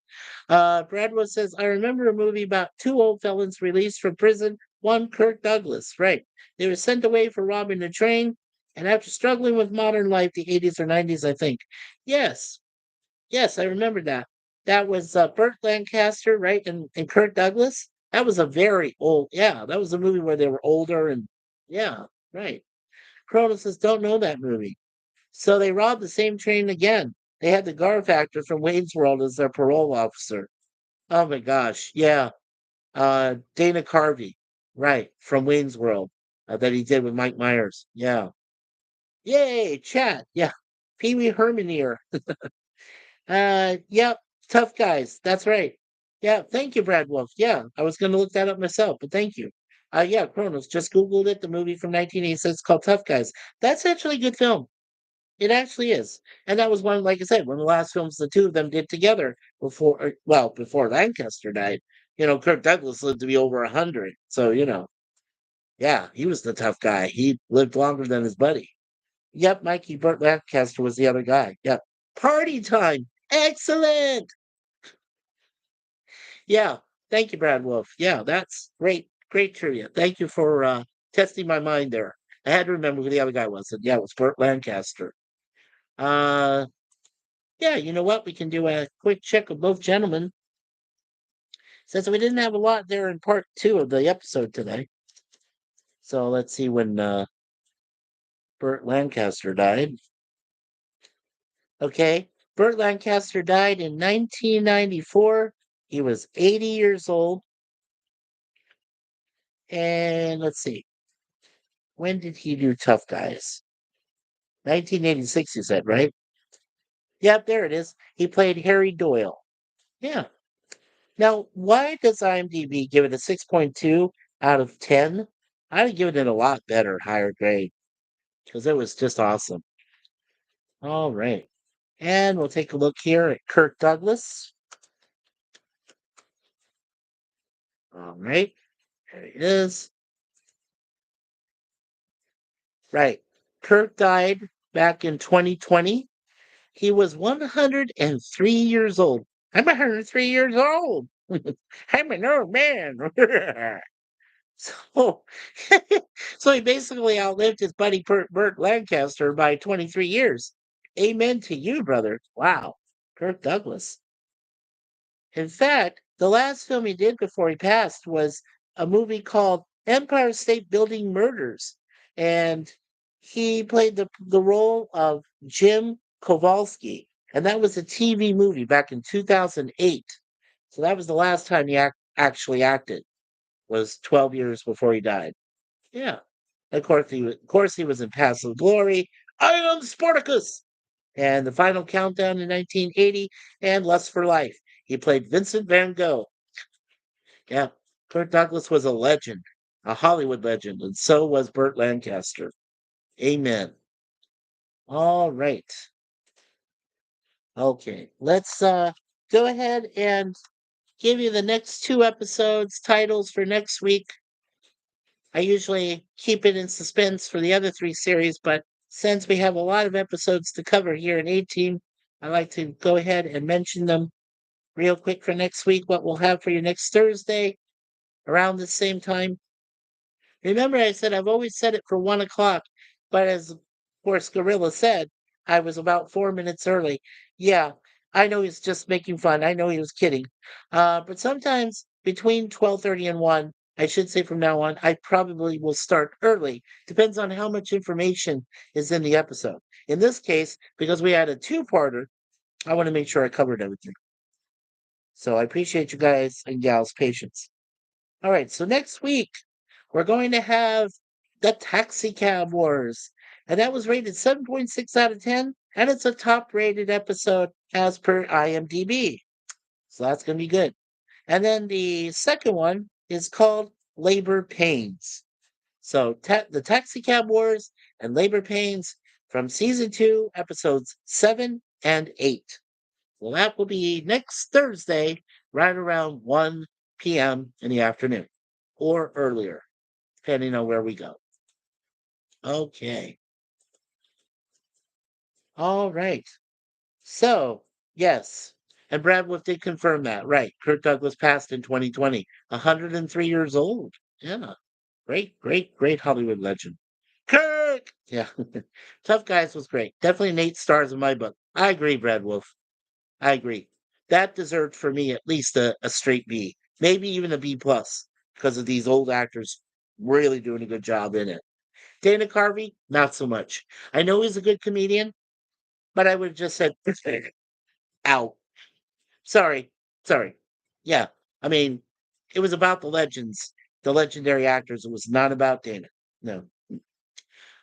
Bradwood says I remember a movie about two old felons released from prison. One Kirk Douglas. Right. They were sent away for robbing a train, and after struggling with modern life, the 80s or 90s, I think. Yes. Yes, I remember that. That was Burt Lancaster, right? And Kirk Douglas. That was a very old, yeah, that was a movie where they were older and, yeah, right. Cronus says, don't know that movie. So they robbed the same train again. They had the Garf actor from Wayne's World as their parole officer. Oh my gosh, yeah. Dana Carvey, right, from Wayne's World, that he did with Mike Myers. Yeah. Yay, chat. Yeah. Pee Wee Herman here. Yep, tough guys. That's right. Yeah, thank you, Brad Wolf. Yeah, I was going to look that up myself, but thank you. Yeah, Kronos just Googled it. The movie from 1986 called Tough Guys. That's actually a good film. It actually is. And that was one, like I said, one of the last films the two of them did together before Lancaster died. Kirk Douglas lived to be over 100. So, yeah, he was the tough guy. He lived longer than his buddy. Yep, Mikey Burt Lancaster was the other guy. Yep. Party time. Excellent. Yeah. Thank you, Brad Wolf. Yeah, that's great. Great trivia. Thank you for testing my mind there. I had to remember who the other guy was. And yeah, it was Burt Lancaster. Uh yeah, you know what? We can do a quick check of both gentlemen. Since we didn't have a lot there in part two of the episode today. So let's see when Burt Lancaster died. Okay. Burt Lancaster died in 1994. He was 80 years old. And let's see, when did he do Tough Guys? 1986, you said, right? Yep, there it is. He played Harry Doyle. Yeah. Now, why does IMDb give it a 6.2 out of 10? I'd have given it a lot better, higher grade, because it was just awesome. All right. And we'll take a look here at Kirk Douglas. All right. There he is. Right. Kirk died back in 2020. He was 103 years old. I'm 103 years old. I'm an old man. So, so he basically outlived his buddy Burt Lancaster by 23 years. Amen to you, brother. Wow. Kirk Douglas. In fact, the last film he did before he passed was a movie called Empire State Building Murders. And he played the role of Jim Kowalski. And that was a TV movie back in 2008. So that was the last time he actually acted, was 12 years before he died. Yeah. Of course, he was in Paths of Glory. I am Spartacus. And The Final Countdown in 1980 and Lust for Life. He played Vincent Van Gogh. Yeah. Kirk Douglas was a legend, a Hollywood legend, and so was Burt Lancaster. Amen. All right. Okay. Let's go ahead and give you the next two episodes titles for next week. I usually keep it in suspense for the other three series, but since we have a lot of episodes to cover here in 18, I like to go ahead and mention them real quick for next week, what we'll have for you next Thursday around the same time. Remember, I said I've always set it for 1 o'clock, but as of course Gorilla said, I was about 4 minutes early. Yeah, I know he's just making fun. I know he was kidding. But sometimes between 12:30 and 1, I should say from now on, I probably will start early. Depends on how much information is in the episode. In this case, because we had a two-parter, I want to make sure I covered everything. So I appreciate you guys and gals' patience. All right, so next week we're going to have the Taxi Cab Wars, and that was rated 7.6 out of 10, and it's a top rated episode as per IMDb. So that's going to be good. And then the second one is called Labor Pains. So the Taxi Cab Wars and Labor Pains from season 2, episodes 7 and 8. Well, that will be next Thursday, right around 1 p.m. in the afternoon or earlier, depending on where we go. Okay. All right. So, yes. And Brad Wolf did confirm that. Right. Kirk Douglas passed in 2020, 103 years old. Yeah. Great, great, great Hollywood legend. Kirk! Yeah. Tough Guys was great. Definitely an 8 stars in my book. I agree, Brad Wolf. I agree. That deserved for me at least a straight B, maybe even a B plus, because of these old actors really doing a good job in it. Dana Carvey, not so much. I know he's a good comedian, but I would have just said, out. Sorry. Sorry. Yeah. I mean, it was about the legends, the legendary actors. It was not about Dana. No.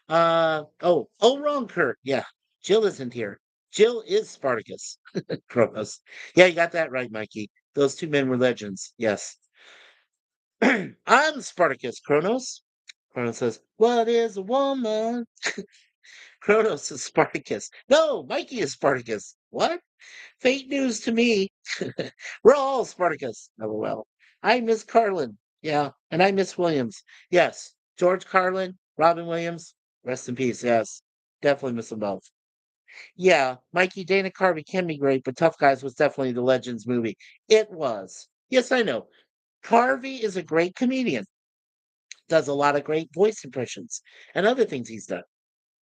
Wrong, Kurt. Yeah. Jill isn't here. Jill is Spartacus. Kronos. Yeah, you got that right, Mikey. Those two men were legends. Yes. I'm Spartacus, Kronos. Kronos says, what is a woman? Kronos is Spartacus. No, Mikey is Spartacus. What? Fake news to me. We're all Spartacus. LOL. I miss Carlin. Yeah. And I miss Williams. Yes. George Carlin, Robin Williams. Rest in peace. Yes. Definitely miss them both. Yeah. Mikey, Dana Carvey can be great, but Tough Guys was definitely the Legends movie. It was. Yes, I know. Carvey is a great comedian, does a lot of great voice impressions and other things he's done.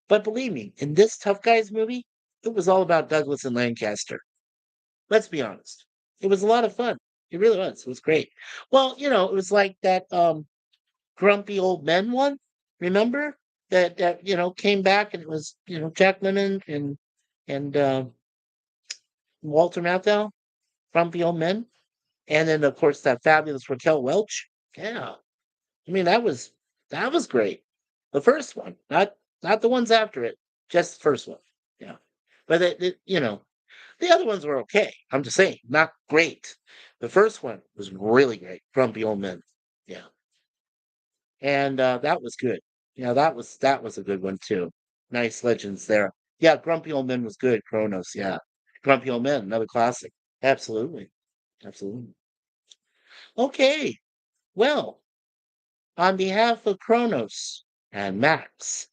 But believe me, in this Tough Guys movie, it was all about Douglas and Lancaster. Let's be honest. It was a lot of fun. It really was. It was great. Well, it was like that grumpy old men one. Remember that came back and it was Jack Lemmon and Walter Matthau, Grumpy Old Men, and then of course that fabulous Raquel Welch. Yeah, I mean that was great. The first one, not the ones after it, just the first one. Yeah, but the other ones were okay. I'm just saying, not great. The first one was really great. Grumpy Old Men. Yeah, and that was good. Yeah, that was a good one too. Nice legends there. Yeah, Grumpy Old Men was good. Kronos. Yeah, Grumpy Old Men, another classic. Absolutely, absolutely. Okay, well, on behalf of Kronos and Max,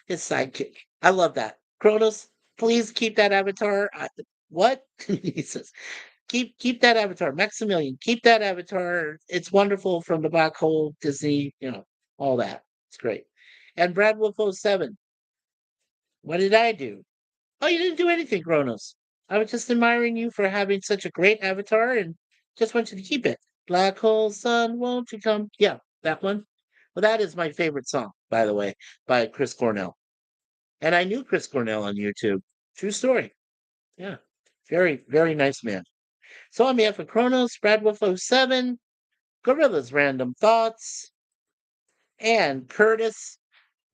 his sidekick. I love that. Kronos, please keep that avatar. What? He says, keep that avatar. Maximilian, keep that avatar. It's wonderful from the black hole, Disney, all that. It's great. And Brad Wolf '07, what did I do? Oh, you didn't do anything, Kronos. I was just admiring you for having such a great avatar and just want you to keep it. Black hole sun, won't you come? Yeah, that one. Well, that is my favorite song, by the way, by Chris Cornell. And I knew Chris Cornell on YouTube. True story. Yeah. Very, very nice man. So on behalf of Kronos, Brad Wolf '07, Gorilla's Random Thoughts, and Curtis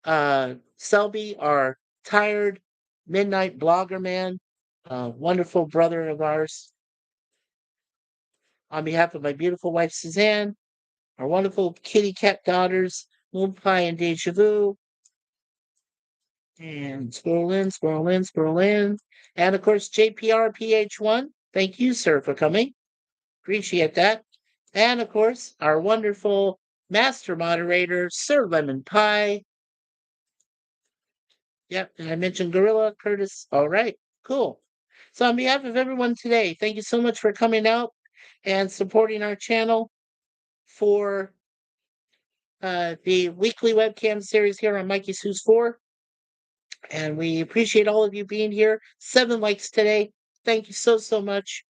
Selby, our tired midnight blogger man, wonderful brother of ours. On behalf of my beautiful wife, Suzanne, our wonderful kitty cat daughters, Moon Pie and Deja Vu, and scroll in, scroll in, scroll in. And of course, JPRPH1, thank you, sir, for coming. Appreciate that. And of course, our wonderful master moderator, Sir Lemon Pie. Yep, and I mentioned Gorilla Curtis. All right, cool. So on behalf of everyone today, thank you so much for coming out and supporting our channel for the weekly webcam series here on MikeySuzeFour. And we appreciate all of you being here. 7 likes today. Thank you so, so much.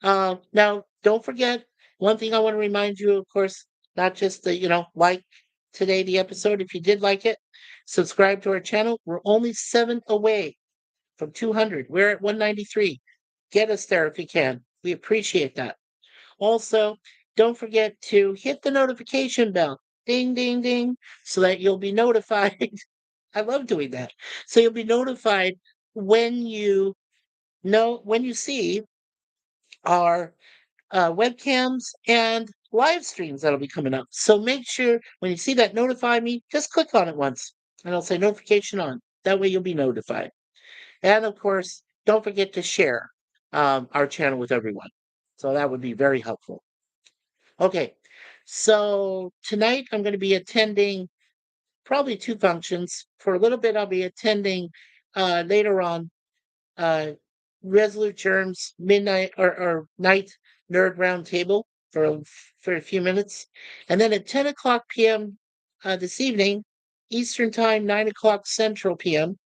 Now, don't forget, one thing I want to remind you, of course, not just the, like today, the episode, if you did like it, subscribe to our channel. We're only 7 away from 200. We're at 193. Get us there if you can. We appreciate that. Also, don't forget to hit the notification bell. Ding, ding, ding, so that you'll be notified. I love doing that. So you'll be notified when when you see our webcams and live streams that'll be coming up. So make sure when you see that notify me, just click on it once and I'll say notification on. That way you'll be notified. And of course, don't forget to share our channel with everyone. So that would be very helpful. Okay, so tonight I'm going to be attending probably 2 functions. For a little bit, I'll be attending later on uh, Resolute Germs midnight or night nerd roundtable for a few minutes, and then at 10 o'clock p.m. This evening, Eastern Time, 9 o'clock Central p.m.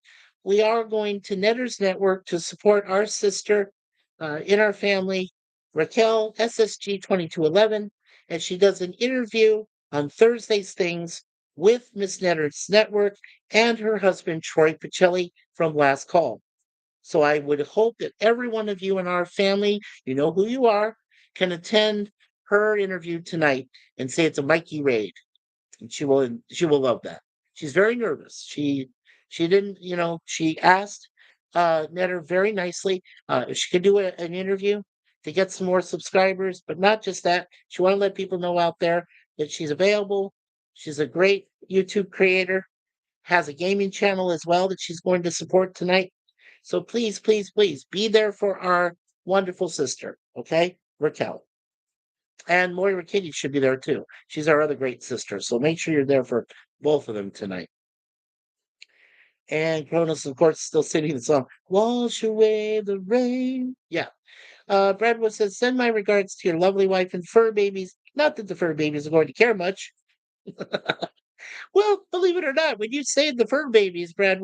We are going to Netters Network to support our sister in our family, Raquel SSG 2211, and she does an interview on Thursday's Things with Miss Netters Network and her husband Troy Pacelli from Last Call. So I would hope that every one of you in our family, you know who you are, can attend her interview tonight and say it's a Mikey raid. And she will love that. She's very nervous. She didn't, she asked Netter very nicely if she could do an interview to get some more subscribers, but not just that. She want to let people know out there that she's available. She's a great YouTube creator, has a gaming channel as well that she's going to support tonight. So please, please, please be there for our wonderful sister, okay? Raquel. And Moira Kitty should be there too. She's our other great sister. So make sure you're there for both of them tonight. And Cronus, of course, still singing the song, Wash Away the Rain. Yeah. Bradwood says, send my regards to your lovely wife and fur babies. Not that the fur babies are going to care much. Well, believe it or not, when you say the fur babies, Brad,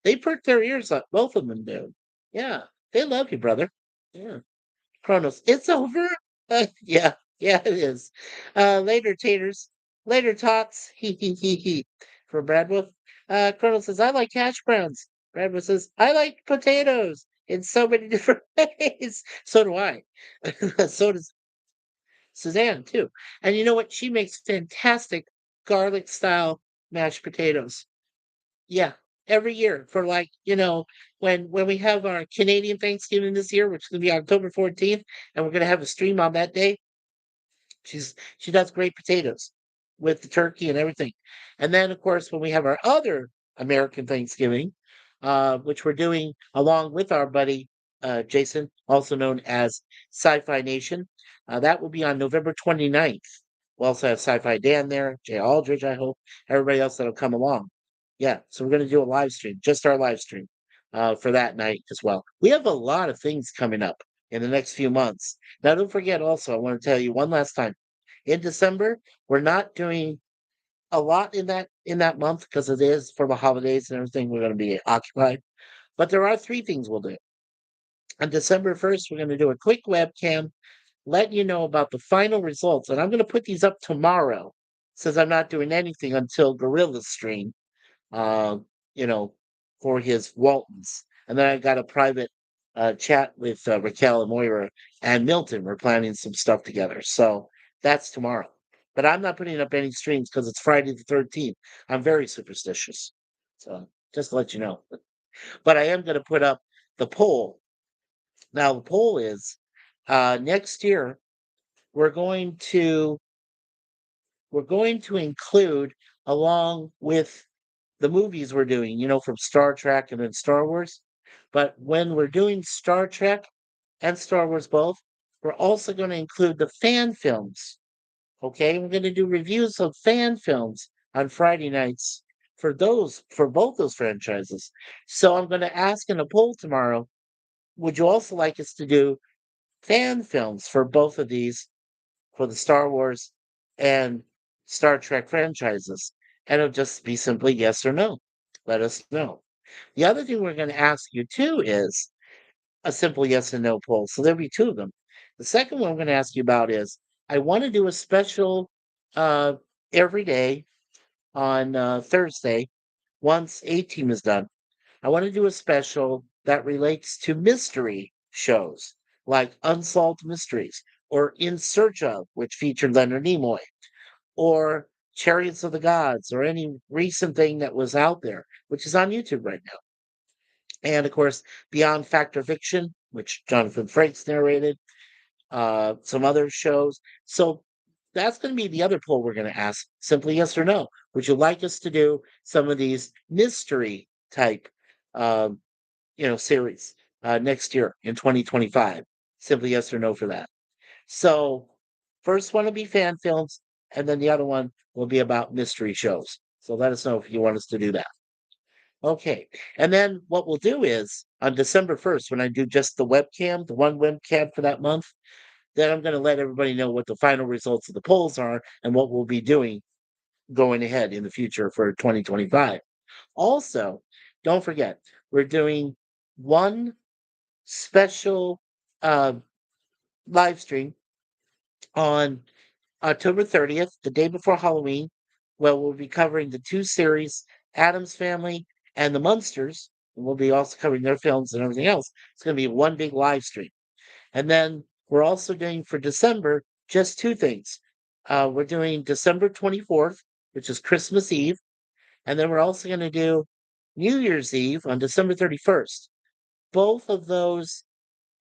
they perk their ears up. Both of them do. Yeah, they love you, brother. Yeah. Kronos, it's over. Yeah, yeah, it is. Later, taters. Later, tots. He. For Brad Wolf. Kronos says, I like hash browns. Grandma says, "I like potatoes in so many different ways." So do I. So does Suzanne too. And you know what? She makes fantastic garlic style mashed potatoes. Yeah, every year for like, when we have our Canadian Thanksgiving this year, which is gonna be October 14th, and we're gonna have a stream on that day. She does great potatoes with the turkey and everything. And then, of course, when we have our other American Thanksgiving, which we're doing along with our buddy Jason, also known as Sci-Fi Nation, that will be on November 29th. We'll also have Sci-Fi Dan there, Jay Aldridge, I hope, everybody else that'll come along. Yeah, so we're going to do a live stream, just our live stream for that night as well. We have a lot of things coming up in the next few months. Now, don't forget also, I want to tell you one last time. In December, we're not doing a lot in that month because it is for the holidays and everything. We're going to be occupied. But there are three things we'll do. On December 1st, we're going to do a quick webcam, letting you know about the final results. And I'm going to put these up tomorrow since I'm not doing anything until Gorilla's stream, uh, you know, for his Waltons. And then I got a private chat with Raquel and Moira and Milton. We're planning some stuff together. So that's tomorrow. But I'm not putting up any streams because it's Friday the 13th. I'm very superstitious. So just to let you know. But I am going to put up the poll. Now, the poll is next year, we're going to include along with the movies we're doing, from Star Trek and then Star Wars. But when we're doing Star Trek and Star Wars both, we're also going to include the fan films. Okay, we're going to do reviews of fan films on Friday nights for both those franchises. So I'm going to ask in a poll tomorrow, would you also like us to do fan films for both of these for the Star Wars and Star Trek franchises? And it'll just be simply yes or no. Let us know. The other thing we're going to ask you too is a simple yes and no poll. So there'll be two of them. The second one I'm going to ask you about is I want to do a special uh, every day on Thursday once A Team is done. I want to do a special that relates to mystery shows like Unsolved Mysteries or In Search of, which featured Leonard Nimoy, or Chariots of the Gods, or any recent thing that was out there, which is on YouTube right now. And of course, Beyond Fact or Fiction, which Jonathan Frakes narrated, some other shows. So that's going to be the other poll we're going to ask. Simply yes or no. Would you like us to do some of these mystery type, um, series next year in 2025? Simply yes or no for that. So first one will be fan films, and then the other one will be about mystery shows. So let us know if you want us to do that. Okay. And then what we'll do is on December 1st, when I do just the webcam, the one webcam for that month, then I'm going to let everybody know what the final results of the polls are and what we'll be doing going ahead in the future for 2025. Also, don't forget, we're doing one special uh, live stream on October 30th, the day before Halloween, where we'll be covering the two series, Adam's Family and The Munsters. And we'll be also covering their films and everything else. It's going to be one big live stream. And then we're also doing for December just two things. We're doing December 24th, which is Christmas Eve. And then we're also going to do New Year's Eve on December 31st. Both of those,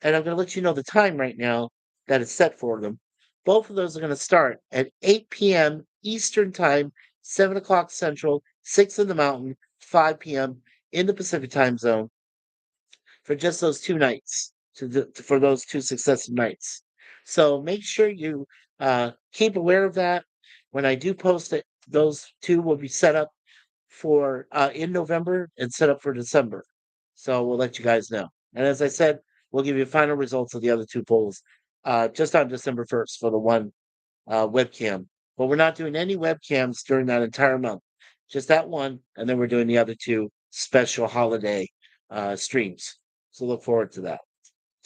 and I'm going to let you know the time right now that it's set for them. Both of those are going to start at 8 p.m. Eastern Time, 7 o'clock Central, 6 in the Mountain, 5 p.m. in the Pacific Time Zone for just those two nights, for those two successive nights. So make sure you keep aware of that. When I do post it, those two will be set up for in November and set up for December. So we'll let you guys know. And as I said, we'll give you final results of the other two polls just on December 1st for the one webcam. But we're not doing any webcams during that entire month. Just that one, and then we're doing the other two special holiday streams. So look forward to that.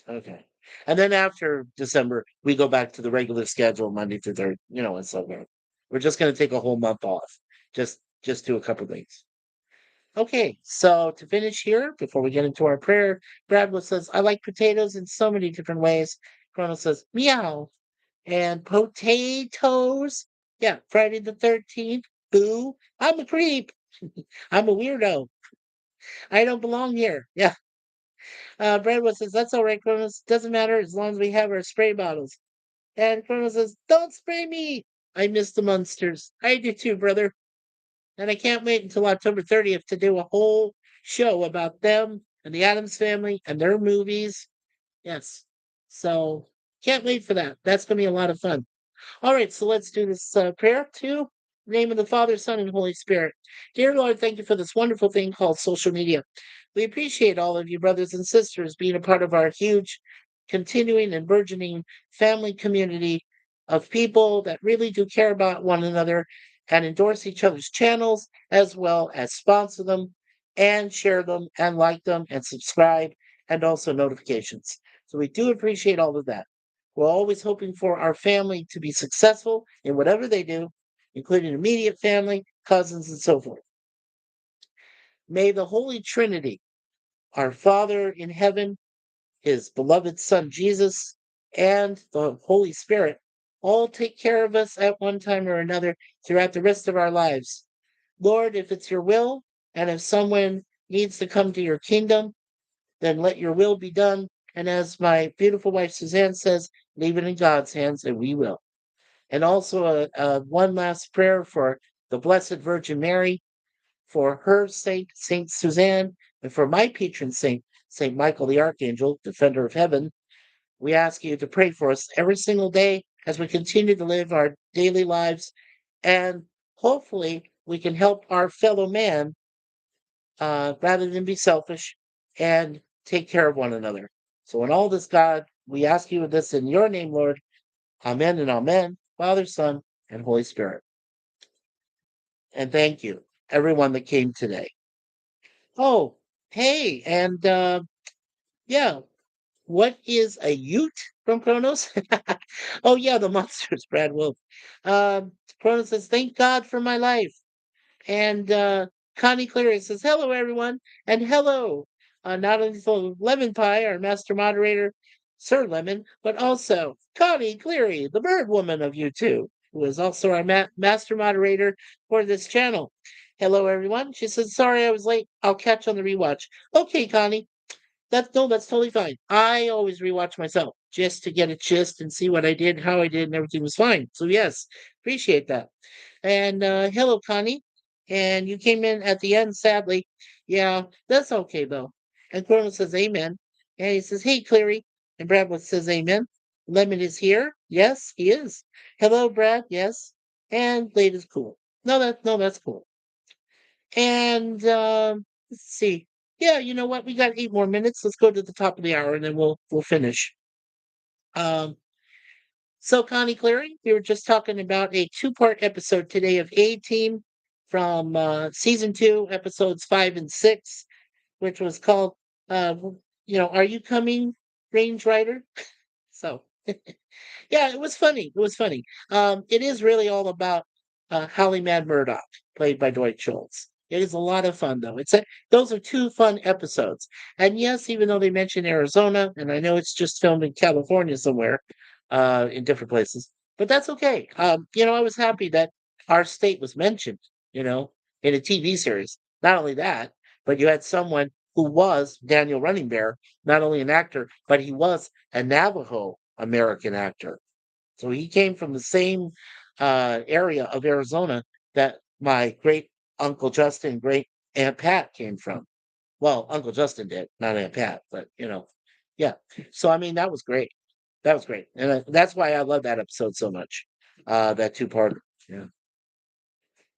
Okay. And then after December, we go back to the regular schedule, Monday through Thursday, and so on. We're just going to take a whole month off. Just do a couple things. Okay, so to finish here, before we get into our prayer, Bradwood says, I like potatoes in so many different ways. Chrono says, meow. And potatoes. Yeah, Friday the 13th. Boo. I'm a creep. I'm a weirdo. I don't belong here. Yeah. Bradwood says, that's all right, Kronos. Doesn't matter as long as we have our spray bottles. And Kronos says, don't spray me. I miss the monsters. I do too, brother. And I can't wait until October 30th to do a whole show about them and the Addams family and their movies. Yes. So can't wait for that. That's going to be a lot of fun. All right, so let's do this prayer too. Name of the Father, Son, and Holy Spirit. Dear Lord, thank you for this wonderful thing called social media. We appreciate all of you, brothers and sisters, being a part of our huge, continuing, and burgeoning family community of people that really do care about one another and endorse each other's channels, as well as sponsor them and share them and like them and subscribe and also notifications. So we do appreciate all of that. We're always hoping for our family to be successful in whatever they do, including immediate family, cousins, and so forth. May the Holy Trinity, our Father in heaven, his beloved Son Jesus, and the Holy Spirit all take care of us at one time or another throughout the rest of our lives. Lord, if it's your will, and if someone needs to come to your kingdom, then let your will be done. And as my beautiful wife Suzanne says, leave it in God's hands, and we will. And also one last prayer for the Blessed Virgin Mary, for her saint, Saint Suzanne, and for my patron saint, Saint Michael the Archangel, defender of heaven. We ask you to pray for us every single day as we continue to live our daily lives, and hopefully we can help our fellow man rather than be selfish and take care of one another. So, in all this, God, we ask you this in your name, Lord. Amen and amen. Father, Son, and Holy Spirit. And thank you, everyone that came today. Oh, hey, and yeah, what is a Ute from Kronos? Oh, yeah, the monsters, Brad Wolf. Kronos says, thank God for my life. And Connie Cleary says, hello, everyone. And hello, not only to Lemon Pie, our master moderator, Sir Lemon, but also Connie Cleary, the bird woman of U2, who is also our master moderator for this channel. Hello, everyone. She says, sorry I was late. I'll catch on the rewatch. Okay, Connie. That's totally fine. I always rewatch myself just to get a gist and see what I did, how I did, and everything was fine. So yes, appreciate that. And hello, Connie. And you came in at the end, sadly. Yeah, that's okay though. And Cornel says amen. And he says, hey, Cleary. And Brad says amen. Lemon is here. Yes, he is. Hello, Brad. Yes. And Blade is cool. That's cool. And let's see. Yeah, you know what? We got 8 more minutes. Let's go to the top of the hour and then we'll finish. Um, so Connie Cleary, we were just talking about a two-part episode today of A Team from season 2, episodes 5 and 6, which was called Are You Coming, Range Rider? So yeah, it was funny. It was funny. It is really all about Holly Mad Murdoch, played by Dwight Schultz. It is a lot of fun, though. Those are two fun episodes. And yes, even though they mention Arizona, and I know it's just filmed in California somewhere, in different places, but that's okay. I was happy that our state was mentioned, in a TV series. Not only that, but you had someone who was Daniel Running Bear, not only an actor, but he was a Navajo American actor. So he came from the same area of Arizona that my great Uncle Justin, great Aunt Pat came from. Well, Uncle Justin did, not Aunt Pat, but yeah. So I mean, that was great. That was great, and that's why I love that episode so much. That two-parter. Yeah.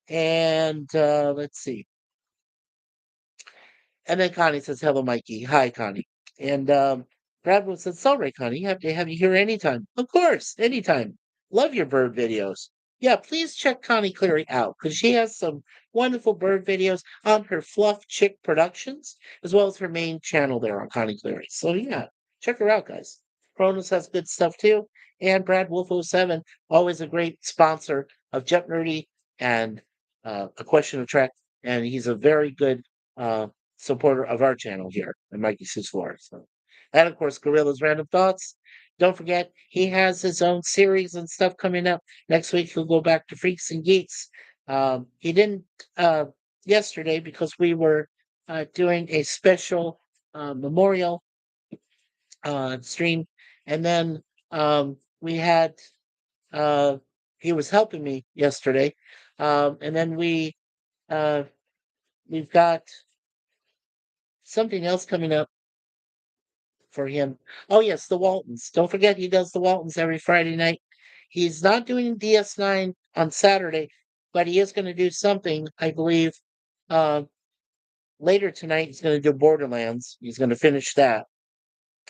And let's see. And then Connie says, hello, Mikey. Hi, Connie. And Bradwood says, sorry, Connie. Have to have you here anytime. Of course, anytime. Love your bird videos. Yeah, please check Connie Cleary out because she has some wonderful bird videos on her Fluff Chick Productions, as well as her main channel there on Connie Cleary. So yeah, check her out, guys. Cronus has good stuff too. And Brad Wolf 07, always a great sponsor of Jet Nerdy and A Question of Trek. And he's a very good uh, supporter of our channel here at MikeySuzeFour. So, and of course, Gorilla's Random Thoughts. Don't forget, he has his own series and stuff coming up. Next week, he'll go back to Freaks and Geeks. He didn't uh, yesterday because we were doing a special memorial stream, and then we had uh, he was helping me yesterday, and then uh, we've got something else coming up for him. Oh yes, the Waltons. Don't forget he does the Waltons every Friday night. He's not doing DS9 on Saturday, but he is going to do something, I believe. Uh, Later tonight, he's going to do Borderlands. He's going to finish that,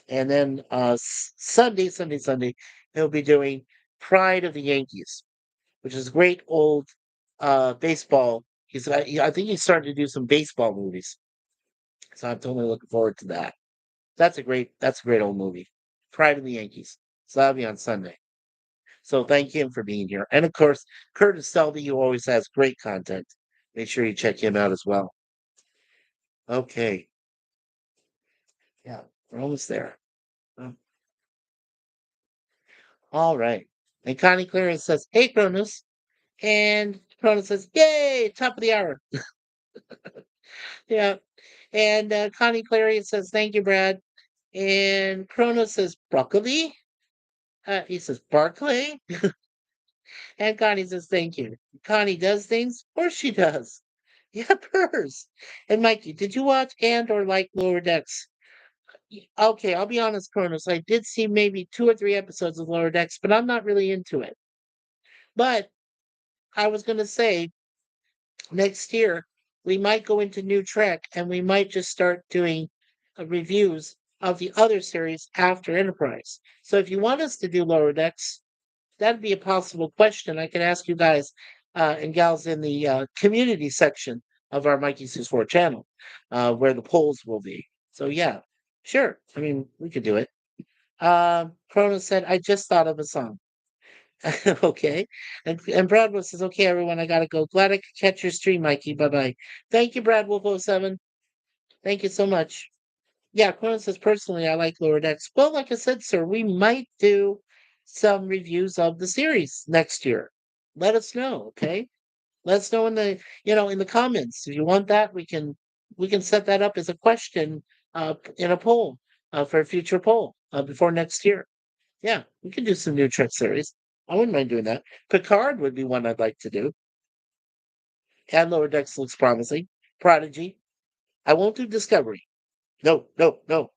and then Sunday, he'll be doing Pride of the Yankees, which is great old baseball. I think he's starting to do some baseball movies, so I'm totally looking forward to that. That's a great old movie, Pride of the Yankees. So that'll be on Sunday. So thank him for being here, and of course Curtis Selby, who always has great content. Make sure you check him out as well. Okay, yeah, we're almost there. Um, All right. And Connie Clearance says, "Hey Cronus," and Cronus says, "Yay, top of the hour." Yeah. And Connie Clary says, "Thank you, Brad." And Kronos says, "Broccoli." He says, "Barclay." And Connie says, "Thank you." Connie does things, or she does. Yeah, purrs. And Mikey, did you watch and or like Lower Decks? Okay, I'll be honest, Kronos. I did see maybe 2 or 3 episodes of Lower Decks, but I'm not really into it. But I was going to say next year we might go into New Trek and we might just start doing reviews of the other series after Enterprise. So if you want us to do Lower Decks, that'd be a possible question. I could ask you guys and gals in the community section of our MikeySuzeFour channel, where the polls will be. So yeah, sure. I mean, we could do it. Cronus said, "I just thought of a song." Okay. And Brad Wolf says, "Okay, everyone, I gotta go. Glad I could catch your stream, Mikey. Bye bye." Thank you, Brad Wolf 07. Thank you so much. Yeah, Cronin says, "Personally, I like Lower Decks." Well, like I said, sir, we might do some reviews of the series next year. Let us know, okay? Let us know in the comments. If you want that, we can set that up as a question in a poll for a future poll before next year. Yeah, we can do some new Trek series. I wouldn't mind doing that. Picard would be one I'd like to do. And Lower Decks looks promising. Prodigy. I won't do Discovery. No, no, no.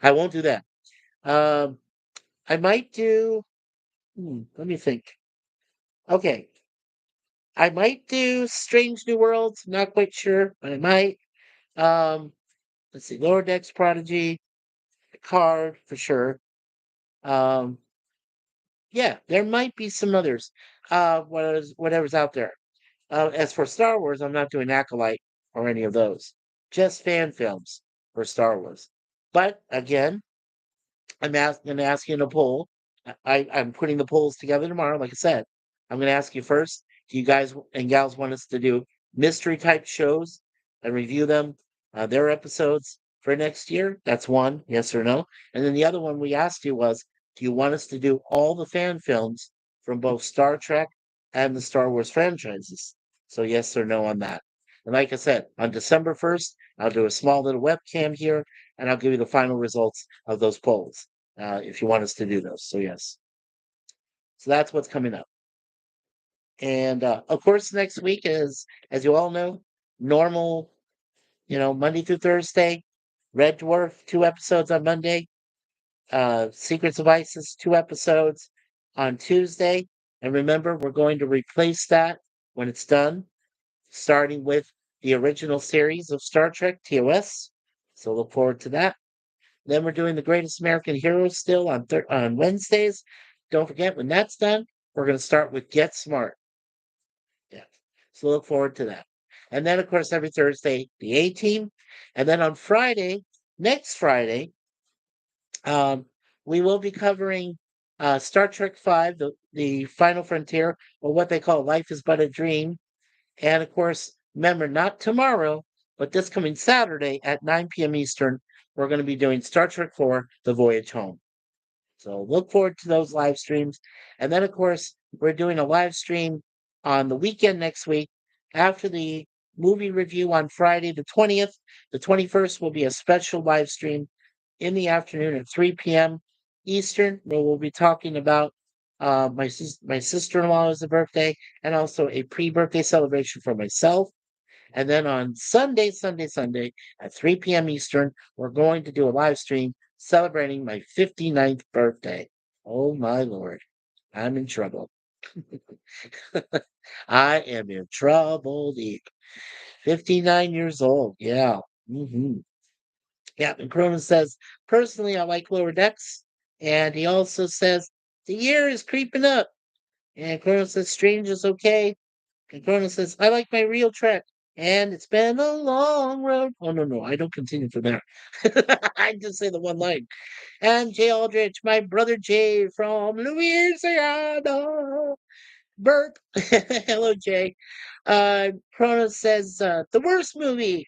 I won't do that. Um, I might do. Let me think. Okay, I might do Strange New Worlds. Not quite sure, but I might. Um, let's see. Lower Decks, Prodigy, Picard for sure. Um, yeah, there might be some others. Whatever's out there. As for Star Wars, I'm not doing Acolyte or any of those. Just fan films for Star Wars. But again, going to ask you in a poll. I'm putting the polls together tomorrow. Like I said, I'm going to ask you first. Do you guys and gals want us to do mystery type shows and review them, their episodes for next year? That's one, yes or no. And then the other one we asked you was, do you want us to do all the fan films from both Star Trek and the Star Wars franchises? So yes or no on that. And like I said, on December 1st, I'll do a small little webcam here and I'll give you the final results of those polls if you want us to do those. So yes, so that's what's coming up. And of course, next week is, as you all know, normal. Monday through Thursday. Red Dwarf 2 episodes on Monday. Secrets of Isis 2 episodes on Tuesday. And remember, we're going to replace that when it's done, starting with the original series of Star Trek TOS. So look forward to that. Then we're doing the Greatest American Heroes still on Wednesdays. Don't forget, when that's done, we're going to start with Get Smart. Yeah. So look forward to that. And then, of course, every Thursday, the A Team. And then on Friday, next Friday, um, we will be covering Star Trek V, the Final Frontier, or what they call Life is But a Dream. And of course, remember, not tomorrow, But this coming Saturday at 9 p.m. Eastern, we're going to be doing Star Trek IV: The Voyage Home. So look forward to those live streams. And then, of course, we're doing a live stream on the weekend next week after the movie review on Friday, the 20th. The 21st will be a special live stream in the afternoon at 3 p.m. Eastern, where we'll be talking about my sister-in-law's birthday and also a pre-birthday celebration for myself. And then on Sunday at 3 p.m. Eastern, we're going to do a live stream celebrating my 59th birthday. Oh my Lord, I'm in trouble. I am in trouble deep. 59 years old. Yeah. Yeah. And Cronin says, personally, I like lower decks. And he also says, the year is creeping up. And Cronin says, strange is okay. And Cronin says, I like my real track. And it's been a long road. Oh, no, I don't continue from there. I just say the one line. And Jay Aldrich, my brother Jay from Louisiana. Burp. Hello, Jay. Chrono says, the worst movie.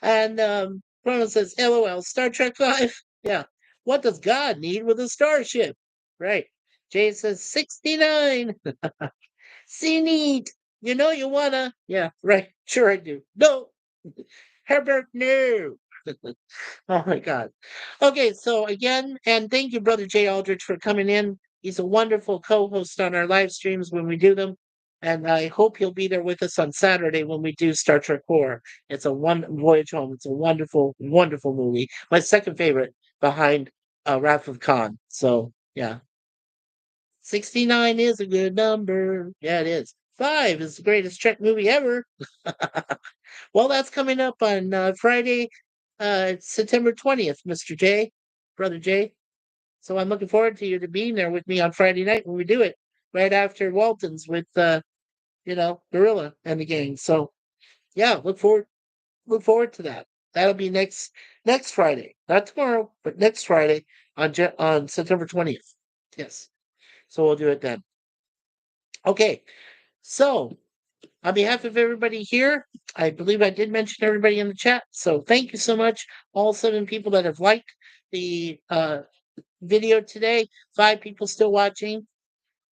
And Chrono says, LOL, Star Trek 5. Yeah. What does God need with a starship? Right. Jay says, 69. See, neat. You know you wanna. Yeah, right. Sure I do. No. Herbert, no. Oh my God. Okay, so again, and thank you, Brother Jay Aldrich, for coming in. He's a wonderful co-host on our live streams when we do them. And I hope he'll be there with us on Saturday when we do Star Trek 4. It's a one voyage home. It's a wonderful, wonderful movie. My second favorite behind Wrath of Khan. So yeah. 69 is a good number. Yeah, it is. 5 is the greatest Trek movie ever. Well, that's coming up on Friday, September 20th, Mr. J, Brother J. So I'm looking forward to you to being there with me on Friday night when we do it, right after Walton's with Gorilla and the gang. So yeah, look forward to that. That'll be next Friday, not tomorrow, but next Friday on September 20th. Yes. So we'll do it then. Okay. So on behalf of everybody here, I believe I did mention everybody in the chat. So thank you so much, all 7 people that have liked the video today. 5 people still watching.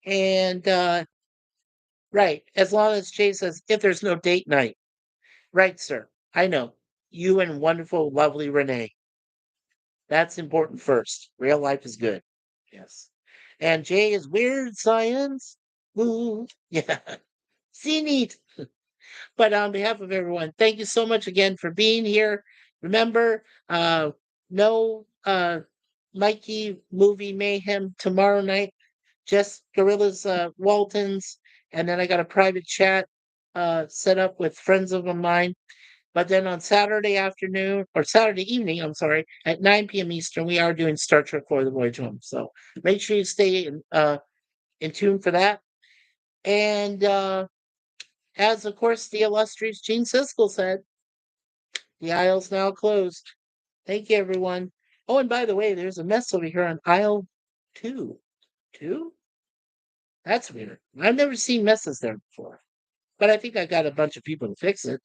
And right, as long as Jay says, if there's no date night. Right, sir. I know. You and wonderful, lovely Renee. That's important first. Real life is good. Yes. And Jay is weird science. Ooh, yeah. See, neat. But on behalf of everyone, thank you so much again for being here. Remember, no Mikey movie mayhem tomorrow night. Just Gorillas Waltons, and then I got a private chat set up with friends of mine. But then on Saturday afternoon or Saturday evening, I'm sorry, at 9 p.m. Eastern, we are doing Star Trek for the Voyage Home. So make sure you stay in tune for that. And as of course the illustrious Gene Siskel said, the aisle's now closed. Thank you, everyone. Oh, and by the way, there's a mess over here on aisle 2. 2? That's weird. I've never seen messes there before. But I think I got a bunch of people to fix it.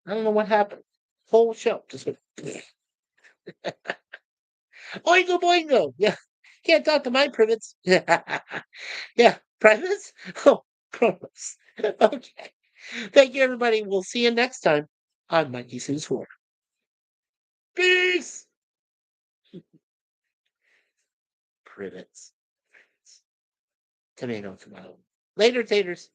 I don't know what happened. Whole show just went oingo boingo. Yeah. Can't talk to my privates. Yeah. Privates? Oh, privates. Okay. Thank you, everybody. We'll see you next time on MikeySuzeFour. Peace. Privets. Tomato, tomato. Later, taters.